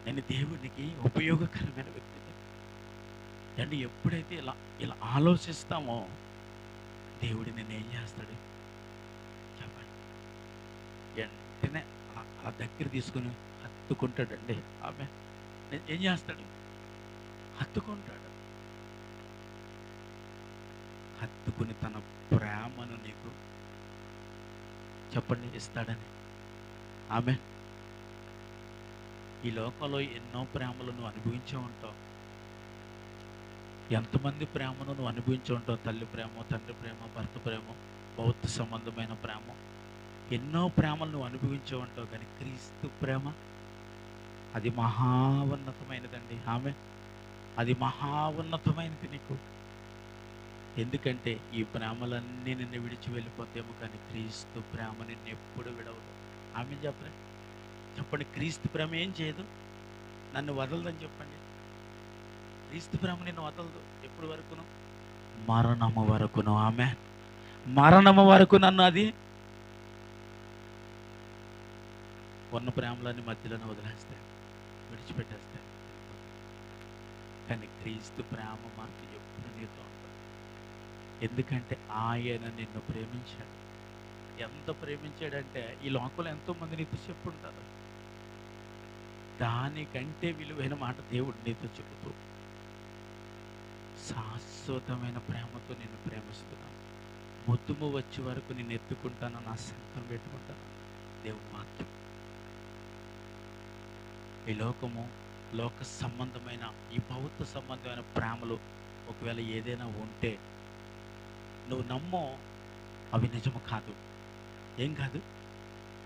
నేను దేవునికి ఉపయోగకరమైన వ్యక్తి అండి. ఎప్పుడైతే ఇలా ఇలా ఆలోచిస్తామో దేవుడు నిన్ను ఏం చేస్తాడు చెప్పండి? వెంటనే ఆ దగ్గర తీసుకుని హత్తుకుంటాడండి. ఆమె ఏం చేస్తాడు? హత్తుకుంటాడు. హత్తుకుని తన ప్రేమను నీకు చెప్పండి ఇస్తాడని. ఆమె ఈ లోకంలో ఎన్నో ప్రేమలు నువ్వు అనుభవించే ఉంటావు. ఎంతమంది ప్రేమను నువ్వు అనుభవించి ఉంటావు? తల్లి ప్రేమ, తండ్రి ప్రేమ, భర్త ప్రేమ, భౌతిక సంబంధమైన ప్రేమ, ఎన్నో ప్రేమలు నువ్వు అనుభవించి ఉంటావు. కానీ క్రీస్తు ప్రేమ అది మహాన్నతమైనదండి. ఆమె అది మహాన్నతమైనది నీకు. ఎందుకంటే ఈ ప్రేమలన్నీ నిన్ను విడిచి వెళ్ళిపోతేమో, కానీ క్రీస్తు ప్రేమ నిన్ను ఎప్పుడు విడవదు. ఆమె చెప్పండి, చెప్పండి. క్రీస్తు ప్రేమ ఏం చేయదు, నన్ను వదలదని చెప్పండి. క్రీస్తు ప్రేమ నిన్ను వదలదు. ఎప్పుడు వరకును? మరణము వరకును. ఆమె మరణము వరకు నన్ను అది ఉన్న ప్రేమలన్నీ మధ్యలోనే వదిలేస్తాయి, విడిచిపెట్టేస్తాయి. కానీ క్రీస్తు ప్రేమ మాకు ఎప్పుడు నీతో ఉంటుంది. ఎందుకంటే ఆయన నిన్ను ప్రేమించాడు. ఎంత ప్రేమించాడంటే ఈ లోకంలో ఎంతోమంది నీతో చెప్పుంటారు, దానికంటే విలువైన మాట దేవుడు నీతో చెబుతూ, శాశ్వతమైన ప్రేమతో నిన్ను ప్రేమిస్తున్నాను, ముద్దుము వచ్చే వరకు నేను ఎత్తుకుంటాను, నా సంకం పెట్టుకుంటాను. దేవుని వాక్యం. ఈ లోకము, లోక సంబంధమైన, ఈ భౌతిక సంబంధమైన ప్రేమలు ఒకవేళ ఏదైనా ఉంటే నువ్వు నమ్మో, అవి నిజము కాదు. ఏం కాదు?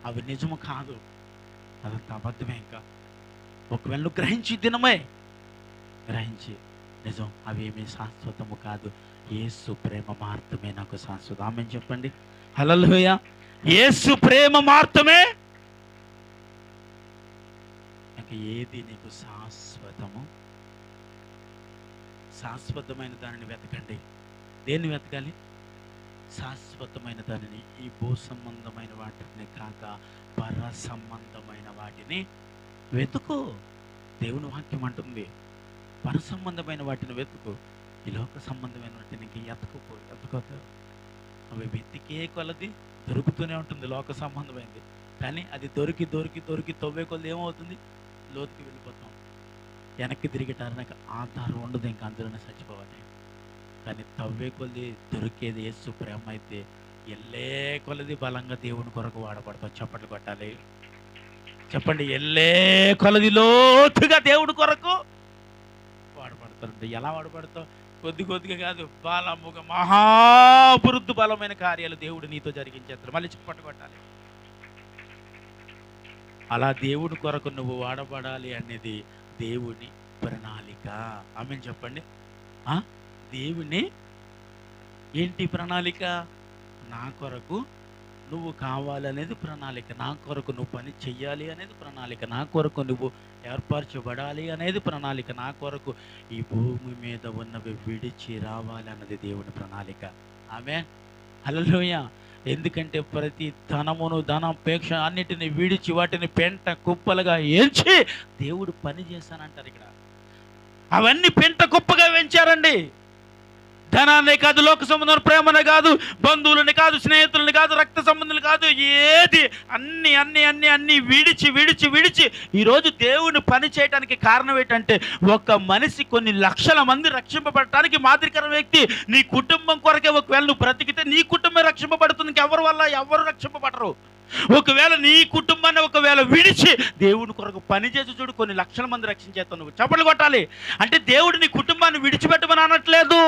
అవి నిజము కాదు, అదంత అబద్ధమే. ఇంకా ఒకవేళ నువ్వు గ్రహించి దినమే గ్రహించి నిజం, అవేమీ శాశ్వతము కాదు. యేసు ప్రేమ మాత్రమే నాకు శాశ్వతం. ఆమేన్ చెప్పండి. హల్లెలూయా. యేసు ప్రేమ మాత్రమే. ఇంకా ఏది నీకు శాశ్వతము? శాశ్వతమైన దానిని వెతకండి. దేన్ని వెతకాలి? శాశ్వతమైన దానిని. ఈ భూ సంబంధమైన వాటిని కాక పర సంబంధమైన వాటిని వెతుకు. దేవుని వాక్యం అంటుంది, పర సంబంధమైన వాటిని వెతుకు. ఈ లోక సంబంధమైన వాటిని ఎతకపో. అవి వెతికే కొలది దొరుకుతూనే ఉంటుంది లోక సంబంధమైనది. కానీ అది దొరికి తవ్వే కొలది ఏమవుతుంది? లోతుకి వెళ్ళిపోతాం. వెనక్కి తిరిగటానికి నాకు ఆధారం ఉండదు, ఇంకా అందులోనే చచ్చిపోవాలి. కానీ తవ్వే కొలది దొరికేది యేసు ప్రేమ అయితే ఎల్లే కొలది బలంగా దేవుని కొరకు వాడబడతాం. చప్పట్లు కొట్టాలి, చెప్పండి. ఎల్లే కొలది లోతుగా దేవుడి కొరకు వాడబడతారండి. ఎలా వాడబడతాం? కొద్ది కొద్దిగా కాదు, బలముగా మహాభివృద్ధి బలమైన కార్యాలు దేవుడు నీతో జరిగించేస్తారు. మళ్ళీ చప్పట్లు కొట్టాలి. అలా దేవుడి కొరకు నువ్వు వాడబడాలి అనేది దేవుని ప్రణాళిక. ఆమె చెప్పండి. దేవుని ఏంటి ప్రణాళిక? నా కొరకు నువ్వు కావాలనేది ప్రణాళిక, నా కొరకు నువ్వు పని చెయ్యాలి అనేది ప్రణాళిక, నా కొరకు నువ్వు ఏర్పరచబడాలి అనేది ప్రణాళిక, నా కొరకు ఈ భూమి మీద ఉన్నవి విడిచి రావాలి అన్నది దేవుని ప్రణాళిక. ఆమేన్, హల్లెలూయా. ఎందుకంటే ప్రతి ధనమును ధనాపేక్ష అన్నిటిని విడిచి వాటిని పెంట కుప్పలుగా ఎంచి దేవుడు పని చేశానంటారు ఇక్కడ. అవన్నీ పెంట కుప్పగా వెంచారండి. ధనాన్ని కాదు, లోక సంబంధం ప్రేమని కాదు, బంధువులని కాదు, స్నేహితులని కాదు, రక్త సంబంధాలు కాదు, ఏది అన్ని అన్ని అన్ని అన్ని విడిచి విడిచి విడిచి ఈరోజు దేవుని పని చేయడానికి కారణం ఏంటంటే, ఒక మనిషి కొన్ని లక్షల మంది రక్షింపబడటానికి మాదిరికర వ్యక్తి నీ కుటుంబం కొరకే. ఒకవేళ నువ్వు బ్రతికితే నీ కుటుంబం రక్షింపబడుతుంది, ఎవరి వల్ల ఎవరు రక్షింపబడరు. ఒకవేళ నీ కుటుంబాన్ని ఒకవేళ విడిచి దేవుని కొరకు పని చేసి చూడు, కొన్ని లక్షల మంది రక్షించేస్తావు. నువ్వు చప్పట్లు కొట్టాలి. అంటే దేవుడు నీ కుటుంబాన్ని విడిచిపెట్టమని అనట్లేదు,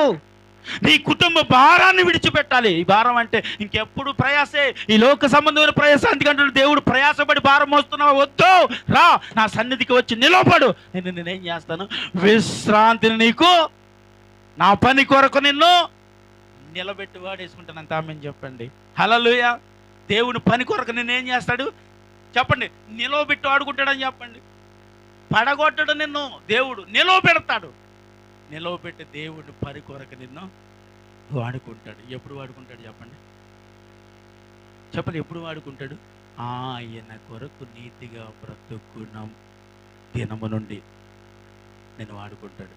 నీ కుటుంబ భారాన్ని విడిచిపెట్టాలి. ఈ భారం అంటే ఇంకెప్పుడు ప్రయాసే, ఈ లోక సంబంధమైన ప్రయాస. అందుకంటే దేవుడు ప్రయాసపడి భారం మోస్తున్నావా? వద్దు, రా నా సన్నిధికి వచ్చి నిలబడు, నేనేం చేస్తాను? విశ్రాంతిని నీకు, నా పని కొరకు నిన్ను నిలబెట్టి వాడేసుకుంటాను. అంత ఆమేన్ చెప్పండి. హల్లెలూయా. దేవుని పని కొరకు నిన్నేం చేస్తాడు చెప్పండి? నిలవబెట్టి వాడుకుంటాడని చెప్పండి. పడగొట్టడు నిన్ను దేవుడు, నిలవబెడతాడు. నిలవబెట్టి దేవుని పని కొరకు నిన్ను వాడుకుంటాడు. ఎప్పుడు వాడుకుంటాడు చెప్పండి? చెప్పండి, ఎప్పుడు వాడుకుంటాడు? ఆయన కొరకు నీతిగా బ్రతుకున్న దినము నుండి నేను వాడుకుంటాడు.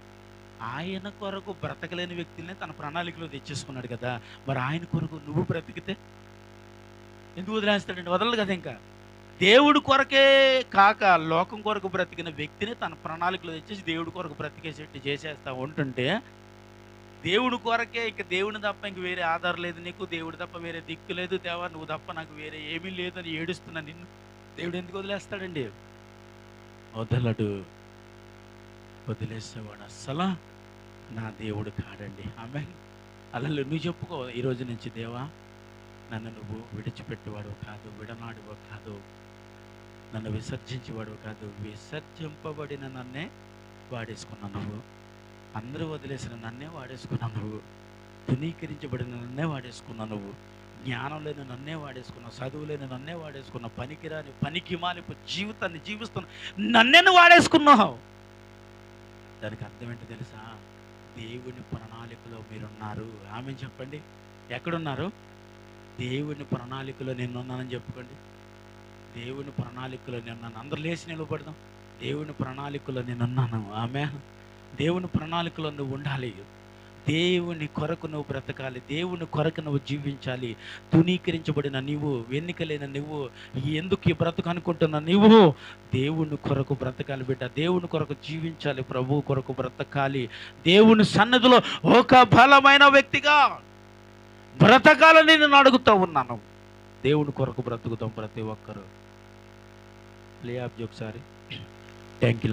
ఆయన కొరకు బ్రతకలేని వ్యక్తుల్ని తన ప్రణాళికలో తెచ్చేసుకున్నాడు కదా. మరి ఆయన కొరకు నువ్వు బ్రతికితే ఎందుకు వదిలేస్తాడండి? వదలదు కదా. ఇంకా దేవుడి కొరకే కాక లోకం కొరకు బ్రతికిన వ్యక్తిని తన ప్రణాళికలో తెచ్చేసి దేవుడి కొరకు బ్రతికేసేట్టు చేసేస్తా ఉంటుంటే, దేవుడి కొరకే, ఇక దేవుని తప్ప ఇంక వేరే ఆధారం లేదు నీకు, దేవుడు తప్ప వేరే దిక్కు లేదు, దేవా నువ్వు తప్ప నాకు వేరే ఏమీ లేదని ఏడుస్తున్నా నిన్ను దేవుడు ఎందుకు వదిలేస్తాడండి? వదలడు. వదిలేసేవాడు అస్సలు నా దేవుడు కాడండి. ఆమేన్. అలా నువ్వు చెప్పుకో ఈరోజు నుంచి, దేవా నన్ను నువ్వు విడిచిపెట్టేవాడు కాదు, విడనాడువు కాదు, నన్ను విసర్జించేవాడు కాదు, విసర్జింపబడిన నన్నే వాడేసుకున్నావు నువ్వు, అందరూ వదిలేసిన నన్నే వాడేసుకున్నావు నువ్వు, తునీకరించబడిన నన్నే వాడేసుకున్నావు నువ్వు, జ్ఞానం లేని నన్నే వాడేసుకున్నావు, చదువు లేని నన్నే వాడేసుకున్నావు, పనికిరాని పనికి మాలిపు జీవితాన్ని జీవిస్తున్నావు, నన్నే వాడేసుకున్నావు. దానికి అర్థం ఏంటో తెలుసా? దేవుని ప్రణాళికలో మీరున్నారు. ఆమె చెప్పండి, ఎక్కడున్నారు? దేవుని ప్రణాళికలో నేనున్నానని చెప్పుకోండి. దేవుని ప్రణాళికలో నేనున్నాను. అందరూ లేచి నిలబడదాం. దేవుని ప్రణాళికలో నేనున్నాను. ఆమె దేవుని ప్రణాళికలో నువ్వు ఉండాలి. దేవుని కొరకు నువ్వు బ్రతకాలి, దేవుని కొరకు నువ్వు జీవించాలి. తునీకరించబడిన నీవు, ఎన్నికలైన నువ్వు, ఎందుకు ఈ బ్రతుకు అనుకుంటున్న నీవు దేవుని కొరకు బ్రతకాలి బిడ్డ. దేవుని కొరకు జీవించాలి, ప్రభువు కొరకు బ్రతకాలి. దేవుని సన్నిధిలో ఒక బలమైన వ్యక్తిగా బ్రతకాలని నేను అడుగుతూ ఉన్నాను. దేవుని కొరకు బ్రతుకుతాం ప్రతి ఒక్కరు. ప్లే ఆఫ్ ఒకసారి. Thank you.